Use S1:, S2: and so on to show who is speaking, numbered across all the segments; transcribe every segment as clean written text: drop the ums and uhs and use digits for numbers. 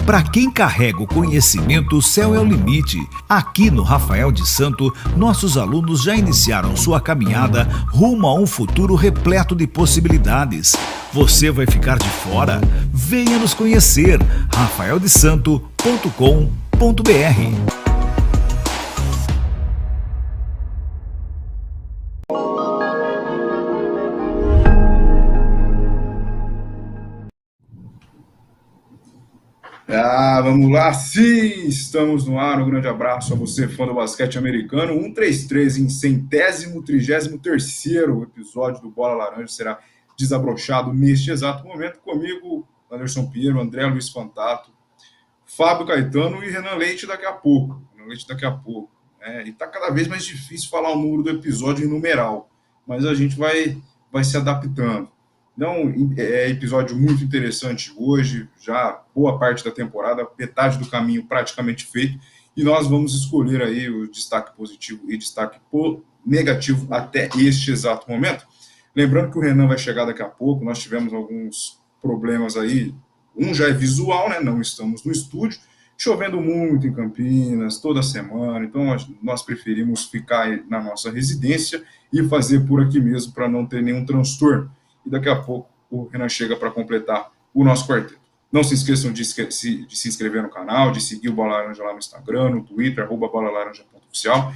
S1: Para quem carrega o conhecimento, o céu é o limite. Aqui no Rafael de Santo, nossos alunos já iniciaram sua caminhada rumo a um futuro repleto de possibilidades. Você vai ficar de fora? Venha nos conhecer. rafaeldesanto.com.br.
S2: Vamos lá, sim, estamos no ar. Um grande abraço a você, fã do basquete americano. 133 em 133º episódio do Bola Laranja será desabrochado neste exato momento. Comigo, Anderson Pinheiro, André Luiz Fantato, Fábio Caetano e Renan Leite daqui a pouco. E está cada vez mais difícil falar o número do episódio em numeral, mas a gente vai se adaptando. Então, é episódio muito interessante hoje, já boa parte da temporada, metade do caminho praticamente feito, e nós vamos escolher aí o destaque positivo e destaque negativo até este exato momento. Lembrando que o Renan vai chegar daqui a pouco, nós tivemos alguns problemas aí, um já é visual, né? Não estamos no estúdio, chovendo muito em Campinas, toda semana, então nós preferimos ficar na nossa residência e fazer por aqui mesmo para não ter nenhum transtorno. E daqui a pouco o Renan chega para completar o nosso quarteto. Não se esqueçam de se inscrever no canal, de seguir o Bola Laranja lá no Instagram, no Twitter, @bolalaranja.oficial,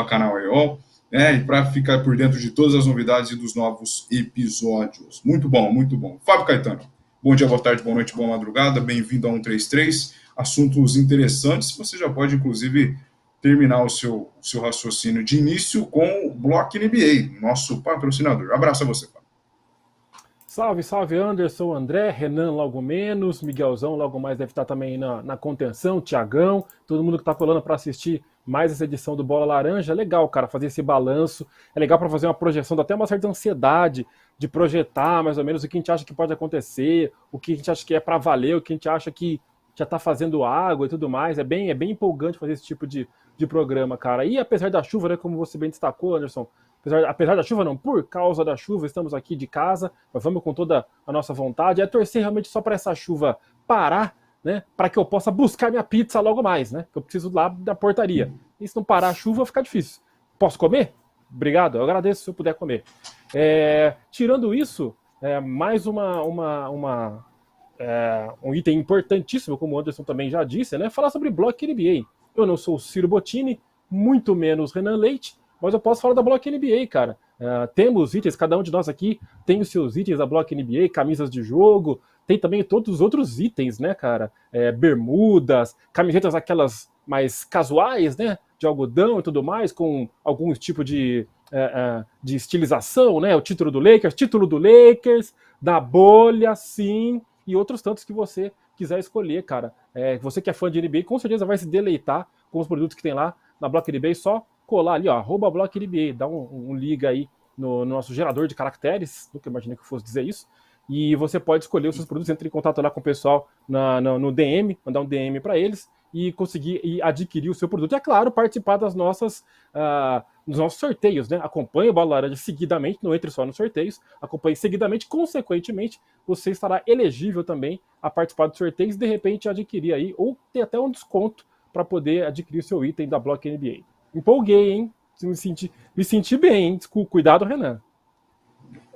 S2: @canal.eol, né? E para ficar por dentro de todas as novidades e dos novos episódios. Muito bom, muito bom. Fábio Caetano, bom dia, boa tarde, boa noite, boa madrugada, bem-vindo a 133. Assuntos interessantes, você já pode, inclusive, terminar o seu raciocínio de início com o Block NBA, nosso patrocinador. Abraço a você, Fábio.
S3: Salve, salve, Anderson, André, Renan logo menos, Miguelzão logo mais deve estar também na contenção, Tiagão, todo mundo que está colando para assistir mais essa edição do Bola Laranja. É legal, cara, fazer esse balanço, é legal para fazer uma projeção, dá até uma certa ansiedade de projetar mais ou menos o que a gente acha que pode acontecer, o que a gente acha que é para valer, o que a gente acha que já está fazendo água e tudo mais. É bem empolgante fazer esse tipo de programa, cara. E apesar da chuva, né, como você bem destacou, Anderson, apesar da chuva não, por causa da chuva, estamos aqui de casa, mas vamos com toda a nossa vontade. É torcer realmente só para essa chuva parar, né, para que eu possa buscar minha pizza logo mais, né, que eu preciso lá da portaria. E se não parar a chuva, fica difícil. Posso comer? Obrigado, eu agradeço se eu puder comer. Tirando isso, mais um item importantíssimo, como o Anderson também já disse, né, falar sobre Block NBA. Eu não sou o Ciro Bottini, muito menos Renan Leite, mas eu posso falar da Block NBA, cara. Temos itens, cada um de nós aqui tem os seus itens da Block NBA, camisas de jogo, tem também todos os outros itens, né, cara? Bermudas, camisetas aquelas mais casuais, né, de algodão e tudo mais, com algum tipo de estilização, né? O título do Lakers, da bolha, sim, e outros tantos que você quiser escolher, cara. Você que é fã de NBA, com certeza vai se deleitar com os produtos que tem lá na Block NBA, só colar ali, ó, @BlockNBA, dá um liga aí no nosso gerador de caracteres, nunca imaginei que eu fosse dizer isso, e você pode escolher os seus produtos, entre em contato lá com o pessoal no DM, mandar um DM para eles e conseguir adquirir o seu produto. E, é claro, participar dos nossos sorteios, né? Acompanhe o Bola Laranja seguidamente, não entre só nos sorteios, acompanhe seguidamente, consequentemente, você estará elegível também a participar dos sorteios e, de repente, adquirir aí, ou ter até um desconto para poder adquirir o seu item da Block NBA. Empolguei, hein? Me senti bem, hein? Cuidado, Renan.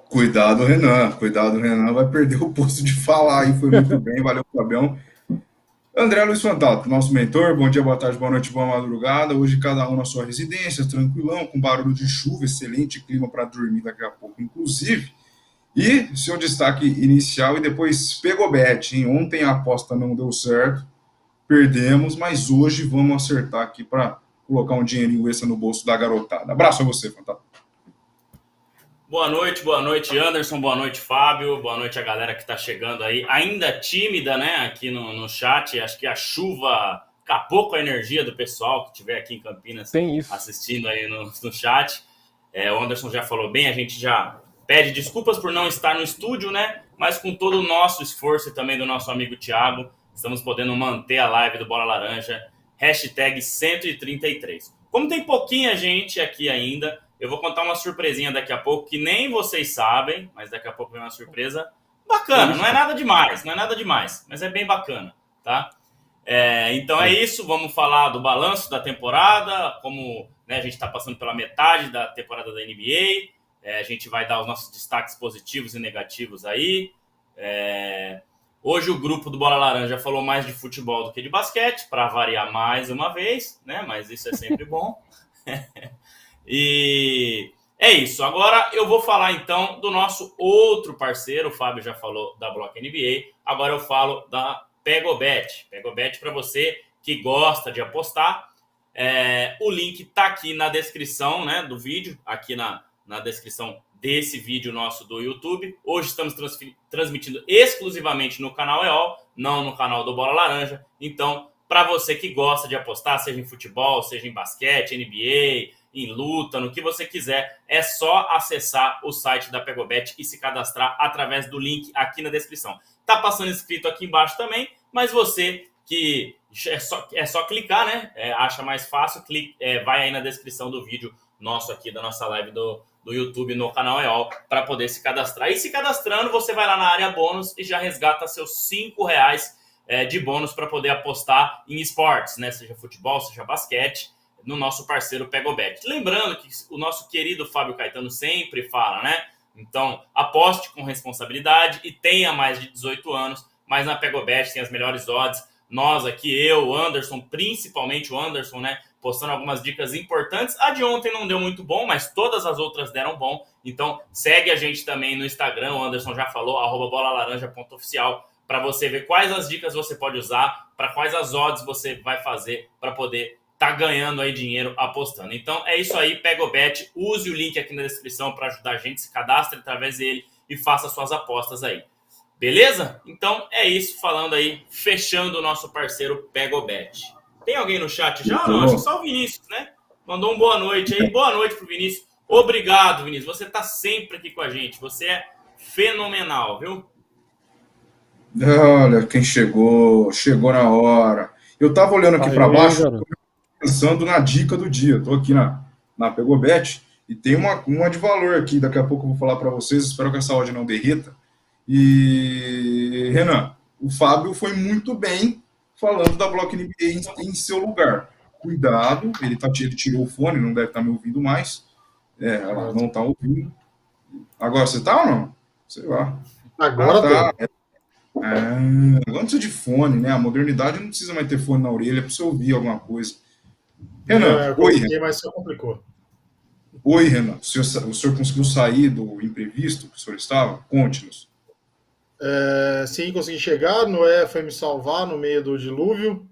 S2: Cuidado, Renan vai perder o posto de falar aí, foi muito bem, valeu, Fabião. André Luiz Fantato, nosso mentor, bom dia, boa tarde, boa noite, boa madrugada. Hoje cada um na sua residência, tranquilão, com barulho de chuva, excelente clima para dormir daqui a pouco, inclusive. E seu destaque inicial e depois pegou bet, hein? Ontem a aposta não deu certo, perdemos, mas hoje vamos acertar aqui para colocar um dinheirinho extra no bolso da garotada. Abraço a você, Fantato.
S4: Boa noite, Anderson, boa noite, Fábio, boa noite a galera que tá chegando aí, ainda tímida, né, aqui no chat. Acho que a chuva acabou com a energia do pessoal que estiver aqui em Campinas assistindo aí no chat. O Anderson já falou bem, a gente já pede desculpas por não estar no estúdio, né, mas com todo o nosso esforço e também do nosso amigo Thiago, estamos podendo manter a live do Bola Laranja, #133. Como tem pouquinha gente aqui ainda, eu vou contar uma surpresinha daqui a pouco, que nem vocês sabem, mas daqui a pouco vem uma surpresa bacana. Não é nada demais, mas é bem bacana, tá? Então é isso, vamos falar do balanço da temporada, como, né, a gente está passando pela metade da temporada da NBA, a gente vai dar os nossos destaques positivos e negativos aí. Hoje o grupo do Bola Laranja falou mais de futebol do que de basquete, para variar mais uma vez, né? Mas isso é sempre bom. E é isso. Agora eu vou falar então do nosso outro parceiro, o Fábio já falou da Block NBA, agora eu falo da Pegobet. Pegobet para você que gosta de apostar. O link está aqui na descrição, né, do vídeo, aqui na descrição desse vídeo nosso do YouTube. Hoje estamos transmitindo exclusivamente no canal EOL, não no canal do Bola Laranja. Então, para você que gosta de apostar, seja em futebol, seja em basquete, NBA, em luta, no que você quiser, é só acessar o site da Pegobet e se cadastrar através do link aqui na descrição. Tá passando escrito aqui embaixo também, mas você que é só clicar, né? Acha mais fácil, vai aí na descrição do vídeo nosso aqui, da nossa live do YouTube no canal EOL, para poder se cadastrar. E se cadastrando, você vai lá na área bônus e já resgata seus R$5 de bônus para poder apostar em esportes, né? Seja futebol, seja basquete, no nosso parceiro Pegobet. Lembrando que o nosso querido Fábio Caetano sempre fala, né? Então, aposte com responsabilidade e tenha mais de 18 anos, mas na Pegobet tem as melhores odds. Nós aqui, eu, o Anderson, principalmente o Anderson, né? Postando algumas dicas importantes. A de ontem não deu muito bom, mas todas as outras deram bom. Então, segue a gente também no Instagram, o Anderson já falou, @bolalaranja.oficial, para você ver quais as dicas você pode usar, para quais as odds você vai fazer para poder estar ganhando aí dinheiro apostando. Então, é isso aí, Pegobet, use o link aqui na descrição para ajudar a gente, se cadastre através dele e faça suas apostas aí. Beleza? Então, é isso, falando aí, fechando o nosso parceiro Pegobet. Tem alguém no chat já? Não, acho que só o Vinícius, né? Mandou um boa noite aí. Boa noite pro Vinícius. Obrigado, Vinícius. Você tá sempre aqui com a gente. Você é fenomenal, viu?
S2: Olha, quem chegou na hora. Eu tava olhando aqui para baixo, pensando na dica do dia. Tô aqui na Pegobet e tem uma de valor aqui. Daqui a pouco eu vou falar para vocês. Espero que essa odd não derreta. E, Renan, o Fábio foi muito bem falando da Block NBA em seu lugar. Cuidado, ele tirou o fone, não deve estar me ouvindo mais. Ela não está ouvindo. Agora você está ou não? Sei lá.
S5: Agora
S2: tá. Agora não precisa de fone, né? A modernidade não precisa mais ter fone na orelha para você ouvir alguma coisa. Renan, oi, Renan.
S5: Mas só complicou.
S2: Oi, Renan. O senhor conseguiu sair do imprevisto que o senhor estava? Conte-nos.
S5: Sim, consegui chegar. Noé foi me salvar no meio do dilúvio.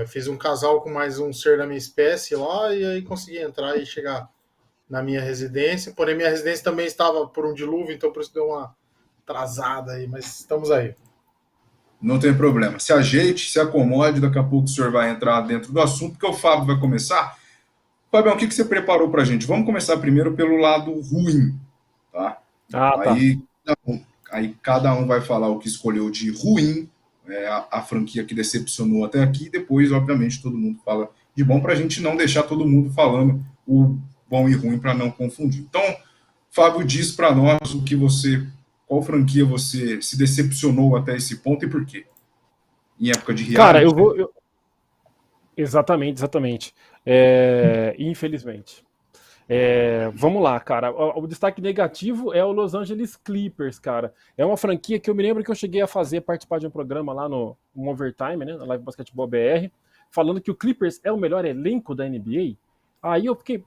S5: Fiz um casal com mais um ser da minha espécie lá e aí consegui entrar e chegar na minha residência. Porém, minha residência também estava por um dilúvio, então por isso deu uma atrasada aí, mas estamos aí.
S2: Não tem problema. Se ajeite, se acomode, daqui a pouco o senhor vai entrar dentro do assunto, porque o Fábio vai começar. Fabião, o que você preparou para a gente? Vamos começar primeiro pelo lado ruim, tá? Aí cada um vai falar o que escolheu de ruim, a franquia que decepcionou até aqui, e depois, obviamente, todo mundo fala de bom, para a gente não deixar todo mundo falando o bom e ruim para não confundir. Então, Fábio, diz para nós qual franquia você se decepcionou até esse ponto e por quê? Em época de reality.
S3: Cara, Exatamente. Infelizmente. Vamos lá, cara. O destaque negativo é o Los Angeles Clippers, cara. É uma franquia que eu me lembro que eu cheguei a participar de um programa lá no Overtime, né, na Live Basketball BR, falando que o Clippers é o melhor elenco da NBA. Aí eu fiquei,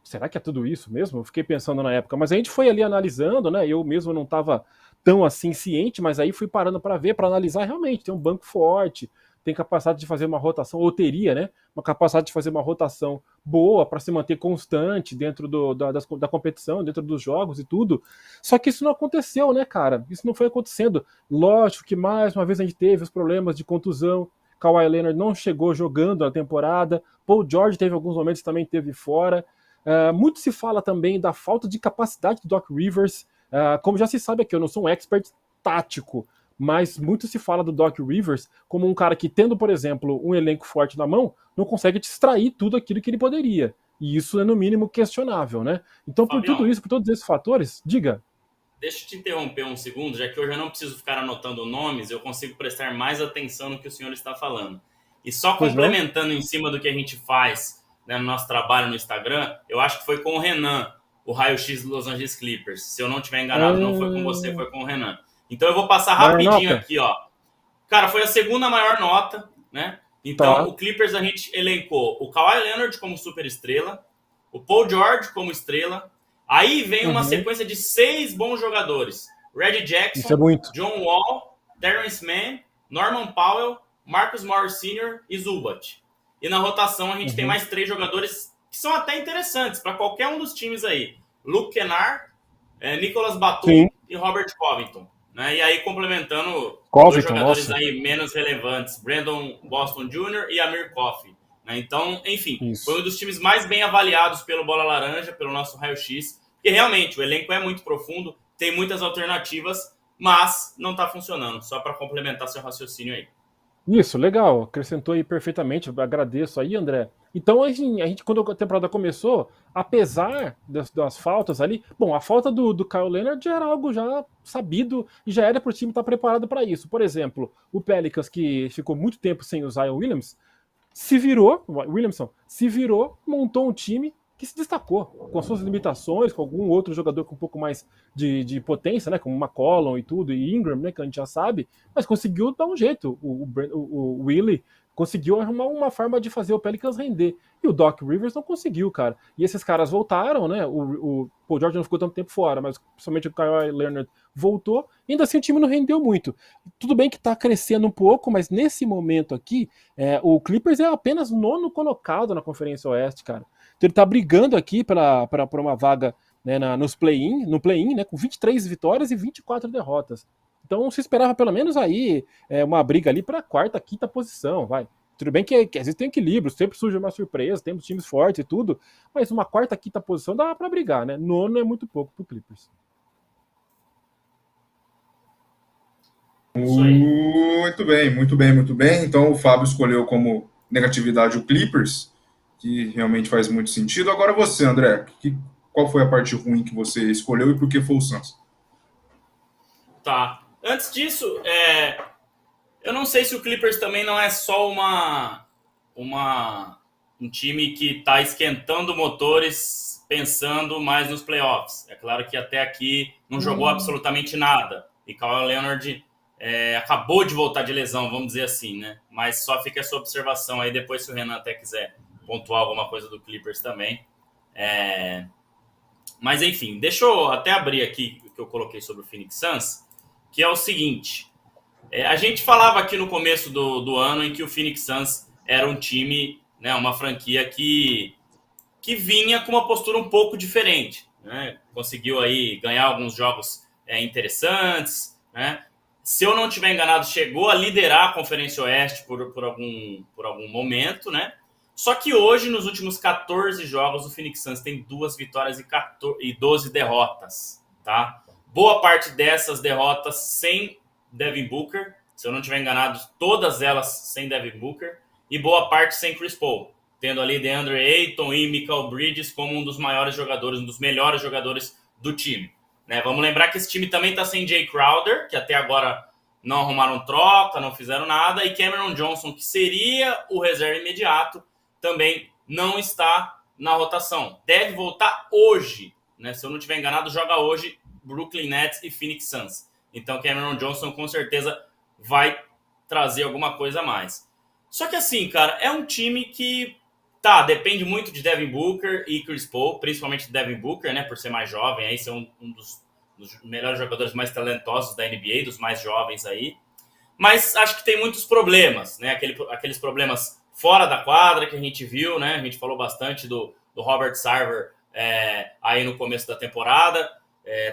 S3: será que é tudo isso mesmo? Eu fiquei pensando na época, mas a gente foi ali analisando, né? Eu mesmo não estava tão assim ciente, mas aí fui parando para ver, para analisar realmente. Tem um banco forte, tem capacidade de fazer uma rotação, ou teria, né? Uma capacidade de fazer uma rotação boa para se manter constante dentro da competição, dentro dos jogos e tudo. Só que isso não aconteceu, né, cara? Isso não foi acontecendo. Lógico que mais uma vez a gente teve os problemas de contusão. Kawhi Leonard não chegou jogando na temporada. Paul George teve alguns momentos também teve fora. Muito se fala também da falta de capacidade do Doc Rivers. Como já se sabe aqui, eu não sou um expert tático, mas muito se fala do Doc Rivers como um cara que, tendo, por exemplo, um elenco forte na mão, não consegue extrair tudo aquilo que ele poderia. E isso é, no mínimo, questionável, né? Então, por tudo isso, por todos esses fatores, diga.
S4: deixa eu te interromper um segundo, já que hoje eu não preciso ficar anotando nomes, eu consigo prestar mais atenção no que o senhor está falando. E só
S3: Pois não?
S4: complementando em cima do que a gente faz, né, no nosso trabalho no Instagram, eu acho que foi com o Renan, o raio-x do Los Angeles Clippers. Se eu não estiver enganado, não foi com você, foi com o Renan. Então eu vou passar
S3: Maior
S4: rapidinho
S3: nota?
S4: aqui, ó. Cara, foi a segunda maior nota, né? Então,
S3: Tá.
S4: o Clippers a gente elencou o Kawhi Leonard como super estrela, o Paul George como estrela. Aí vem uma sequência de 6 bons jogadores. Reggie
S3: Isso é
S4: Jackson,
S3: muito.
S4: John Wall, Terrence Mann, Norman Powell, Marcus Morris Sr. e Zubat. E na rotação a gente tem mais 3 jogadores que são até interessantes para qualquer um dos times aí. Luke Kennard, Nicolas Batum
S3: Sim.
S4: e Robert Covington. Né? E aí complementando dois
S3: Covington,
S4: jogadores
S3: nossa.
S4: aí menos relevantes, Brandon Boston Jr. e Amir Coffey. Né? Então, enfim,
S3: Isso.
S4: foi um dos times mais bem avaliados pelo Bola Laranja, pelo nosso raio-x, porque realmente o elenco é muito profundo, tem muitas alternativas, mas não está funcionando. Só para complementar seu raciocínio aí.
S3: Isso, legal. Acrescentou aí perfeitamente. Agradeço aí, André. Então, a gente, quando a temporada começou, apesar das faltas ali, bom, a falta do Kyle Leonard já era algo já sabido e já era para o time estar preparado para isso. Por exemplo, o Pelicans, que ficou muito tempo sem o Zion Williamson se virou, montou um time que se destacou, com suas limitações, com algum outro jogador com um pouco mais de potência, né, como McCollum e tudo, e Ingram, né, que a gente já sabe, mas conseguiu dar um jeito. O Willie conseguiu arrumar uma forma de fazer o Pelicans render. E o Doc Rivers não conseguiu, cara. E esses caras voltaram, né? O Paul George não ficou tanto tempo fora, mas principalmente o Kawhi Leonard voltou. E ainda assim o time não rendeu muito. Tudo bem que tá crescendo um pouco, mas nesse momento aqui, o Clippers é apenas 9º colocado na Conferência Oeste, cara. Então ele tá brigando aqui por uma vaga, né, no play-in, né, com 23 vitórias e 24 derrotas. Então se esperava pelo menos aí uma briga ali para a 4ª, 5ª posição, vai. Tudo bem que às vezes tem equilíbrio, sempre surge uma surpresa, temos times fortes e tudo, mas uma 4ª, 5ª posição dá para brigar, né? 9º é muito pouco pro Clippers.
S2: Muito bem, muito bem, muito bem. Então o Fábio escolheu como negatividade o Clippers, que realmente faz muito sentido. Agora você, André, qual foi a parte ruim que você escolheu e por que foi o Suns?
S4: Tá. Antes disso, eu não sei se o Clippers também não é só um time que está esquentando motores pensando mais nos playoffs. É claro que até aqui não jogou absolutamente nada. E Kawhi Leonard acabou de voltar de lesão, vamos dizer assim, né? Mas só fica essa observação aí, depois se o Renan até quiser pontuar alguma coisa do Clippers também. Mas enfim, deixa eu até abrir aqui o que eu coloquei sobre o Phoenix Suns, que é o seguinte. A gente falava aqui no começo do ano em que o Phoenix Suns era um time, né, uma franquia que vinha com uma postura um pouco diferente. Né? Conseguiu aí ganhar alguns jogos interessantes. Né? Se eu não estiver enganado, chegou a liderar a Conferência Oeste por algum momento. Né? Só que hoje, nos últimos 14 jogos, o Phoenix Suns tem 2 vitórias e 12 derrotas. Tá? Boa parte dessas derrotas sem Devin Booker, se eu não estiver enganado, todas elas sem Devin Booker, e boa parte sem Chris Paul, tendo ali DeAndre Ayton e Mikal Bridges como um dos maiores jogadores, um dos melhores jogadores do time. Né? Vamos lembrar que esse time também está sem Jay Crowder, que até agora não arrumaram troca, não fizeram nada, e Cameron Johnson, que seria o reserva imediato, também não está na rotação. Deve voltar hoje, né? Se eu não estiver enganado, joga hoje Brooklyn Nets e Phoenix Suns. Então, Cameron Johnson com certeza vai trazer alguma coisa a mais. Só que assim, cara, é um time que, depende muito de Devin Booker e Chris Paul, principalmente de Devin Booker, né, por ser mais jovem, aí ser um dos melhores jogadores mais talentosos da NBA, dos mais jovens aí. Mas acho que tem muitos problemas, né, aqueles problemas fora da quadra que a gente viu, né, a gente falou bastante do Robert Sarver aí no começo da temporada,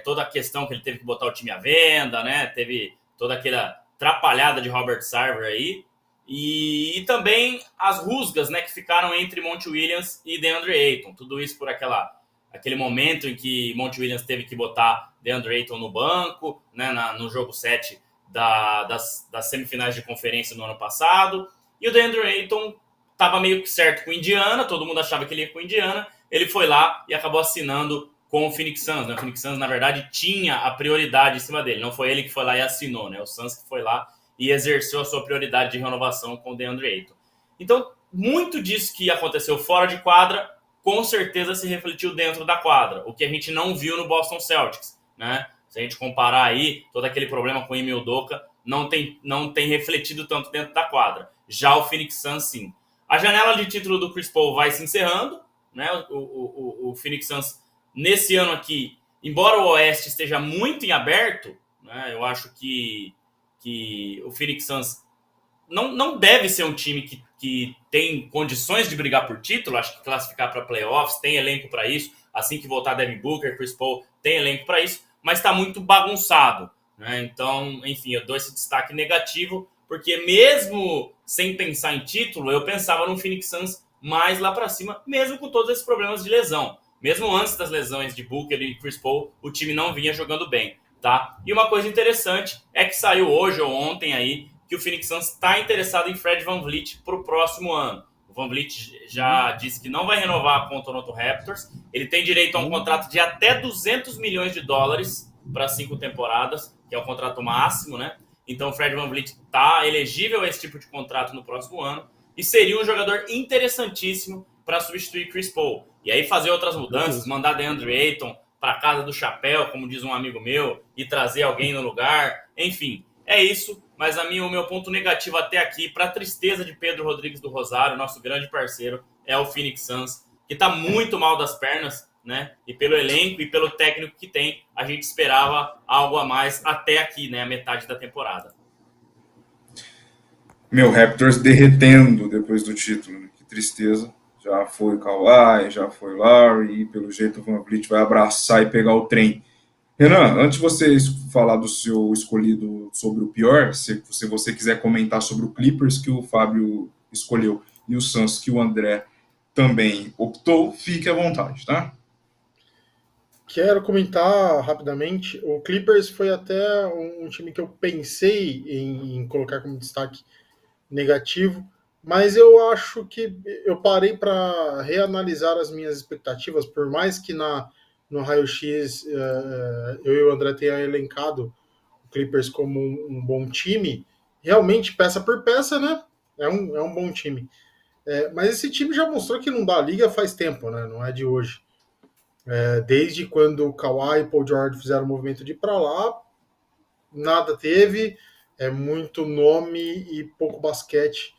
S4: toda a questão que ele teve que botar o time à venda, né? Teve toda aquela atrapalhada de Robert Sarver aí. E também as rusgas, né, que ficaram entre Monty Williams e DeAndre Ayton. Tudo isso por aquele momento em que Monty Williams teve que botar DeAndre Ayton no banco, né, no jogo 7 das semifinais de conferência no ano passado. E o DeAndre Ayton estava meio que certo com Indiana, todo mundo achava que ele ia com Indiana. Ele foi lá e acabou assinando com o Phoenix Suns, né? O Phoenix Suns, na verdade, tinha a prioridade em cima dele. Não foi ele que foi lá e assinou, né? O Suns que foi lá e exerceu a sua prioridade de renovação com o DeAndre Ayton. Então, muito disso que aconteceu fora de quadra, com certeza se refletiu dentro da quadra, o que a gente não viu no Boston Celtics, né? Se a gente comparar aí, todo aquele problema com o Ime Udoka não tem refletido tanto dentro da quadra. Já o Phoenix Suns, sim. A janela de título do Chris Paul vai se encerrando, né? O Phoenix Suns, nesse ano aqui, embora o Oeste esteja muito em aberto, né? Eu acho que o Phoenix Suns não deve ser um time que tem condições de brigar por título. Acho que classificar para playoffs, tem elenco para isso. Assim que voltar Devin Booker, Chris Paul, tem elenco para isso, mas está muito bagunçado, né? Então, enfim, eu dou esse destaque negativo, porque mesmo sem pensar em título, eu pensava no Phoenix Suns mais lá para cima, mesmo com todos esses problemas de lesão. Mesmo antes das lesões de Booker e Chris Paul, o time não vinha jogando bem, tá? E uma coisa interessante é que saiu hoje ou ontem aí que o Phoenix Suns está interessado em Fred VanVleet para o próximo ano. O VanVleet já disse que não vai renovar com o Toronto Raptors. Ele tem direito a um contrato de até $200 milhões para 5 temporadas, que é o contrato máximo, né? Então o Fred VanVleet está elegível a esse tipo de contrato no próximo ano e seria um jogador interessantíssimo para substituir Chris Paul. E aí fazer outras mudanças, mandar DeAndre Ayton para casa do chapéu, como diz um amigo meu, e trazer alguém no lugar. Enfim, é isso. Mas o meu ponto negativo até aqui, para a tristeza de Pedro Rodrigues do Rosário, nosso grande parceiro, é o Phoenix Suns, que está muito mal das pernas, né? E pelo elenco e pelo técnico que tem, a gente esperava algo a mais até aqui, né? A metade da temporada.
S2: Meu, Raptors derretendo depois do título, né? Que tristeza. Já foi Kawhi, já foi Larry, e pelo jeito o VanVleet vai abraçar e pegar o trem. Renan, antes de você falar do seu escolhido sobre o pior, se você quiser comentar sobre o Clippers que o Fábio escolheu e o Suns que o André também optou, fique à vontade, tá?
S5: Quero comentar rapidamente. O Clippers foi até um time que eu pensei em colocar como destaque negativo, mas eu acho que eu parei para reanalisar as minhas expectativas, por mais que no raio-x eu e o André tenha elencado o Clippers como um bom time, realmente, peça por peça, né? É um bom time. Mas esse time já mostrou que não dá liga faz tempo, né? Não é de hoje. Desde quando o Kawhi e Paul George fizeram o movimento de ir para lá, nada teve, muito nome e pouco basquete,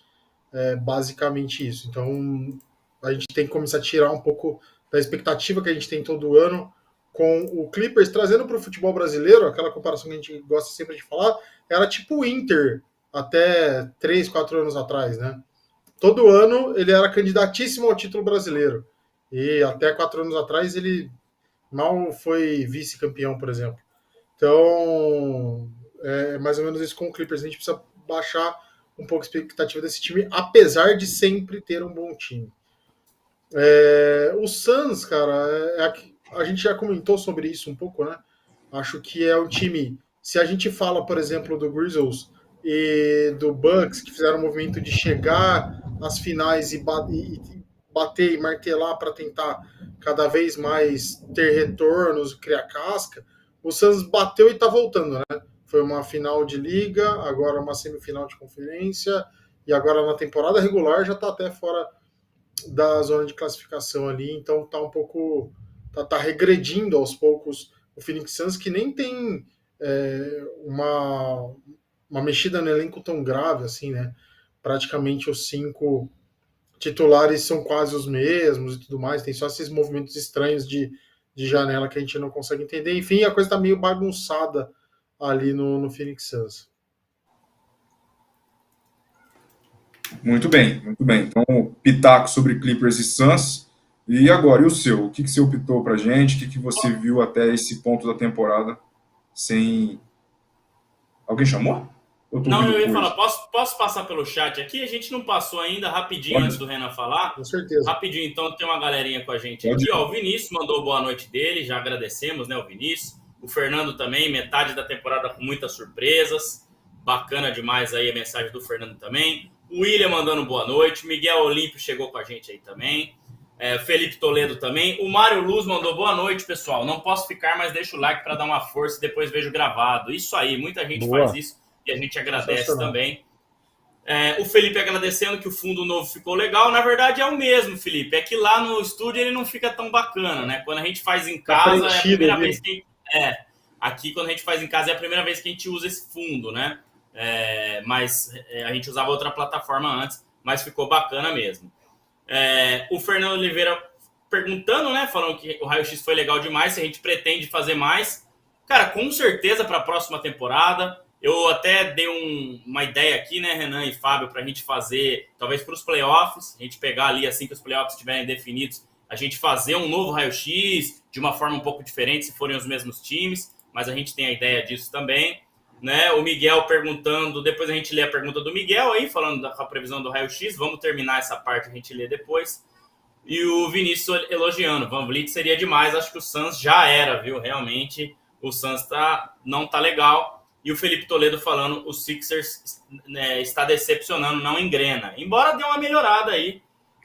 S5: basicamente isso. Então a gente tem que começar a tirar um pouco da expectativa que a gente tem todo ano com o Clippers, trazendo para o futebol brasileiro, aquela comparação que a gente gosta sempre de falar, era tipo o Inter até 3, 4 anos atrás, né? Todo ano ele era candidatíssimo ao título brasileiro. E até 4 anos atrás ele mal foi vice-campeão, por exemplo. Então, mais ou menos isso com o Clippers. A gente precisa baixar um pouco a expectativa desse time, apesar de sempre ter um bom time. O Suns, cara, a gente já comentou sobre isso um pouco, né? Acho que é um time... Se a gente fala, por exemplo, do Grizzlies e do Bucks, que fizeram o movimento de chegar às finais e bater e martelar para tentar cada vez mais ter retornos, criar casca, o Suns bateu e está voltando, né? Foi uma final de liga, agora uma semifinal de conferência, e agora na temporada regular já está até fora da zona de classificação ali, então está um pouco... Tá regredindo aos poucos o Phoenix Suns, que nem tem uma mexida no elenco tão grave assim, né? Praticamente os 5 titulares são quase os mesmos e tudo mais, tem só esses movimentos estranhos de janela que a gente não consegue entender. Enfim, a coisa está meio bagunçada ali no Phoenix Suns.
S2: Muito bem, muito bem. Então, pitaco sobre Clippers e Suns. E agora, e o seu? O que você optou pra gente? O que você viu até esse ponto da temporada sem... Alguém chamou?
S4: Não, eu ia falar, posso passar pelo chat aqui? A gente não passou ainda, rapidinho, antes do Renan falar.
S5: Com certeza.
S4: Rapidinho, então, tem uma galerinha com a gente aqui. Ó, o Vinícius mandou boa noite dele, já agradecemos, né, o Vinícius. O Fernando também, metade da temporada com muitas surpresas. Bacana demais aí a mensagem do Fernando também. O William mandando boa noite. Miguel Olímpio chegou com a gente aí também. Felipe Toledo também. O Mário Luz mandou boa noite, pessoal. Não posso ficar, mas deixa o like para dar uma força e depois vejo gravado. Isso aí, muita gente
S3: Boa.
S4: faz isso e a gente agradece também. O Felipe agradecendo que o fundo novo ficou legal. Na verdade, é o mesmo, Felipe. É que lá no estúdio ele não fica tão bacana, né? Quando a gente faz em casa, é a primeira vez que... aqui, quando a gente faz em casa, é a primeira vez que a gente usa esse fundo, né? Mas a gente usava outra plataforma antes, mas ficou bacana mesmo. O Fernando Oliveira perguntando, né? Falando que o raio-x foi legal demais, se a gente pretende fazer mais. Cara, com certeza para a próxima temporada. Eu até dei uma ideia aqui, né, Renan e Fábio, para a gente fazer, talvez para os playoffs, a gente pegar ali assim que os playoffs estiverem definidos, a gente fazer um novo raio-x de uma forma um pouco diferente, se forem os mesmos times, mas a gente tem a ideia disso também. Né? O Miguel perguntando, depois a gente lê a pergunta do Miguel aí, falando da previsão do raio-x, vamos terminar essa parte, a gente lê depois. E o Vinícius elogiando, Van Vliet seria demais, acho que o Suns já era, viu? Realmente o Suns não tá legal. E o Felipe Toledo falando, o Sixers está decepcionando, não engrena. Embora dê uma melhorada aí.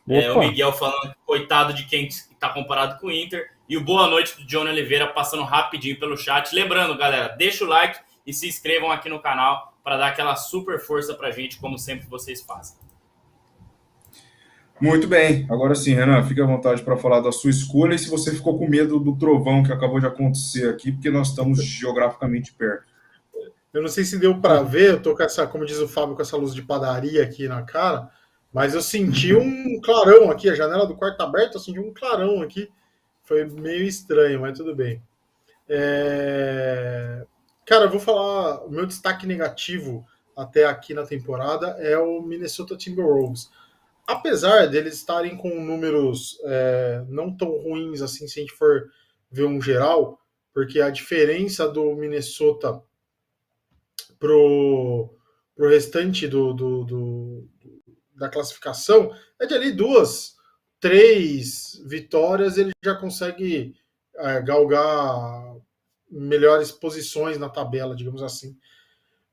S4: O Miguel falando, coitado de quem está comparado com o Inter. E o boa noite do Johnny Oliveira passando rapidinho pelo chat. Lembrando, galera, deixa o like e se inscrevam aqui no canal para dar aquela super força para a gente, como sempre vocês fazem.
S2: Muito bem. Agora sim, Renan, fique à vontade para falar da sua escolha e se você ficou com medo do trovão que acabou de acontecer aqui, porque nós estamos geograficamente perto.
S5: Eu não sei se deu para ver, eu tô com essa, como diz o Fábio, com essa luz de padaria aqui na cara, mas eu senti um clarão aqui, a janela do quarto aberta, eu senti um clarão aqui. Foi meio estranho, mas tudo bem. Cara, eu vou falar, o meu destaque negativo até aqui na temporada é o Minnesota Timberwolves. Apesar deles estarem com números não tão ruins assim, se a gente for ver um geral, porque a diferença do Minnesota pro restante da classificação é de ali 2, 3 vitórias, ele já consegue galgar melhores posições na tabela, digamos assim.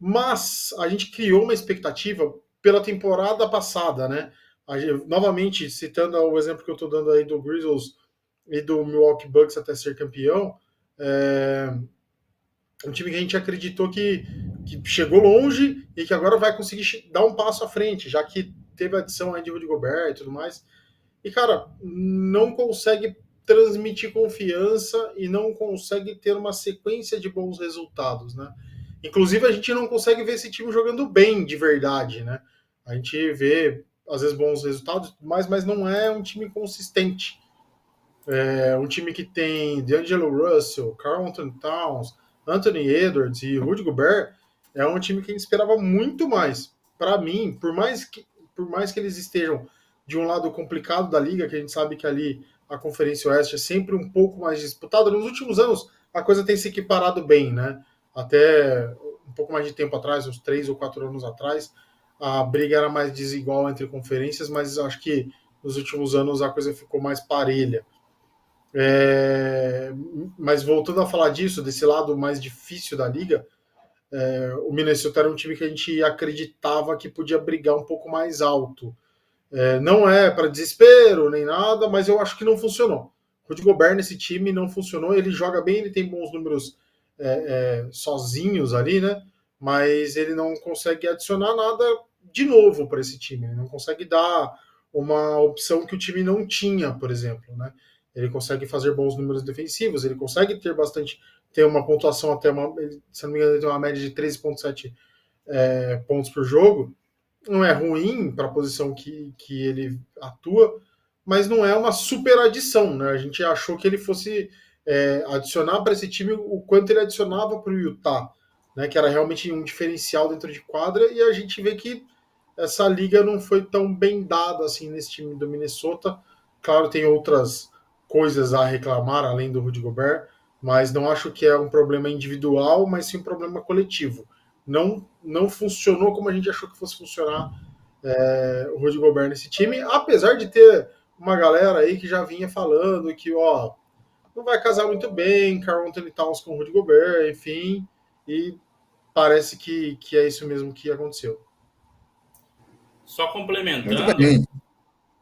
S5: Mas a gente criou uma expectativa pela temporada passada, né? Novamente, citando o exemplo que eu estou dando aí do Grizzlies e do Milwaukee Bucks até ser campeão, um time que a gente acreditou que chegou longe e que agora vai conseguir dar um passo à frente, já que teve a adição aí de Rudy Gobert e tudo mais. E, cara, não consegue transmitir confiança e não consegue ter uma sequência de bons resultados, né? Inclusive, a gente não consegue ver esse time jogando bem de verdade, né? A gente vê, às vezes, bons resultados, mas não é um time consistente. É um time que tem D'Angelo Russell, Karl Anthony Towns, Anthony Edwards e Rudy Gobert, é um time que a gente esperava muito mais. Para mim, por mais que eles estejam de um lado complicado da liga, que a gente sabe que ali a Conferência Oeste é sempre um pouco mais disputada, nos últimos anos a coisa tem se equiparado bem, né? Até um pouco mais de tempo atrás, uns 3 ou 4 anos atrás, a briga era mais desigual entre conferências, mas acho que nos últimos anos a coisa ficou mais parelha. Mas voltando a falar disso, desse lado mais difícil da liga, o Minnesota era um time que a gente acreditava que podia brigar um pouco mais alto. Não é para desespero nem nada, mas eu acho que não funcionou. O Rudy Gobert nesse time não funcionou, ele joga bem, ele tem bons números sozinhos ali, né? Mas ele não consegue adicionar nada de novo para esse time, ele não consegue dar uma opção que o time não tinha, por exemplo, né? Ele consegue fazer bons números defensivos, ele consegue ter uma pontuação até se não me engano, ele tem uma média de 13,7 pontos por jogo. Não é ruim para a posição que ele atua, mas não é uma super adição, né? A gente achou que ele fosse adicionar para esse time o quanto ele adicionava para o Utah, né? Que era realmente um diferencial dentro de quadra, e a gente vê que essa liga não foi tão bem dada assim nesse time do Minnesota. Claro, tem outras coisas a reclamar além do Rudy Gobert, mas não acho que é um problema individual, mas sim um problema coletivo. Não funcionou como a gente achou que fosse funcionar o Rudy Gobert nesse time, apesar de ter uma galera aí que já vinha falando que não vai casar muito bem, Karl Anthony Towns com o Rudy Gobert, enfim, e parece que é isso mesmo que aconteceu.
S4: Só complementando,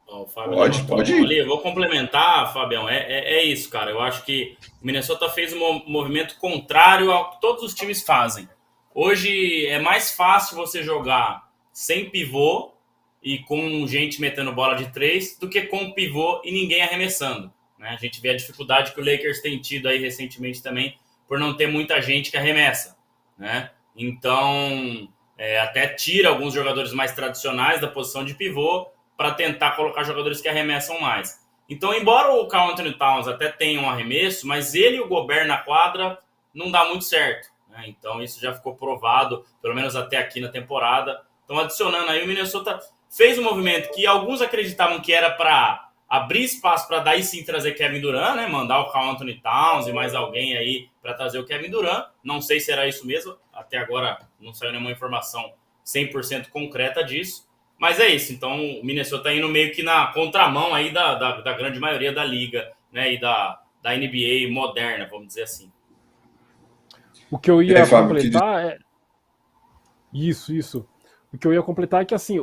S4: Ó, o Fábio
S2: Pode ir.
S4: ali. Eu vou complementar, Fabião. É isso, cara. Eu acho que o Minnesota fez um movimento contrário ao que todos os times fazem. Hoje é mais fácil você jogar sem pivô e com gente metendo bola de 3 do que com pivô e ninguém arremessando, né? A gente vê a dificuldade que o Lakers tem tido aí recentemente também por não ter muita gente que arremessa, né? Então, até tira alguns jogadores mais tradicionais da posição de pivô para tentar colocar jogadores que arremessam mais. Então, embora o Karl Anthony Towns até tenha um arremesso, mas ele e o Gobert na quadra não dá muito certo, né? Então, isso já ficou provado, pelo menos até aqui na temporada. Então, adicionando aí, o Minnesota fez um movimento que alguns acreditavam que era para abrir espaço para daí sim trazer Kevin Durant, né? Mandar o Karl Anthony Towns e mais alguém aí para trazer o Kevin Durant. Não sei se era isso mesmo, até agora não saiu nenhuma informação 100% concreta disso. Mas é isso, então o Minnesota indo meio que na contramão aí da grande maioria da liga, né? E da NBA moderna, vamos dizer assim.
S3: O que eu ia completar é... Isso. O que eu ia completar é que, assim,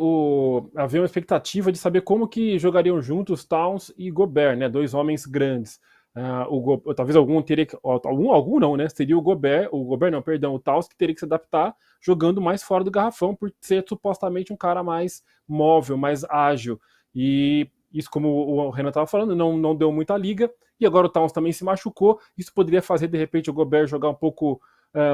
S3: havia uma expectativa de saber como que jogariam juntos Towns e Gobert, né? 2 homens grandes. Talvez algum teria que... Algum não, né? Seria o Gobert não, perdão, o Towns que teria que se adaptar jogando mais fora do garrafão por ser supostamente um cara mais móvel, mais ágil. E isso, como o Renan estava falando, não deu muita liga. E agora o Towns também se machucou. Isso poderia fazer, de repente, o Gobert jogar um pouco...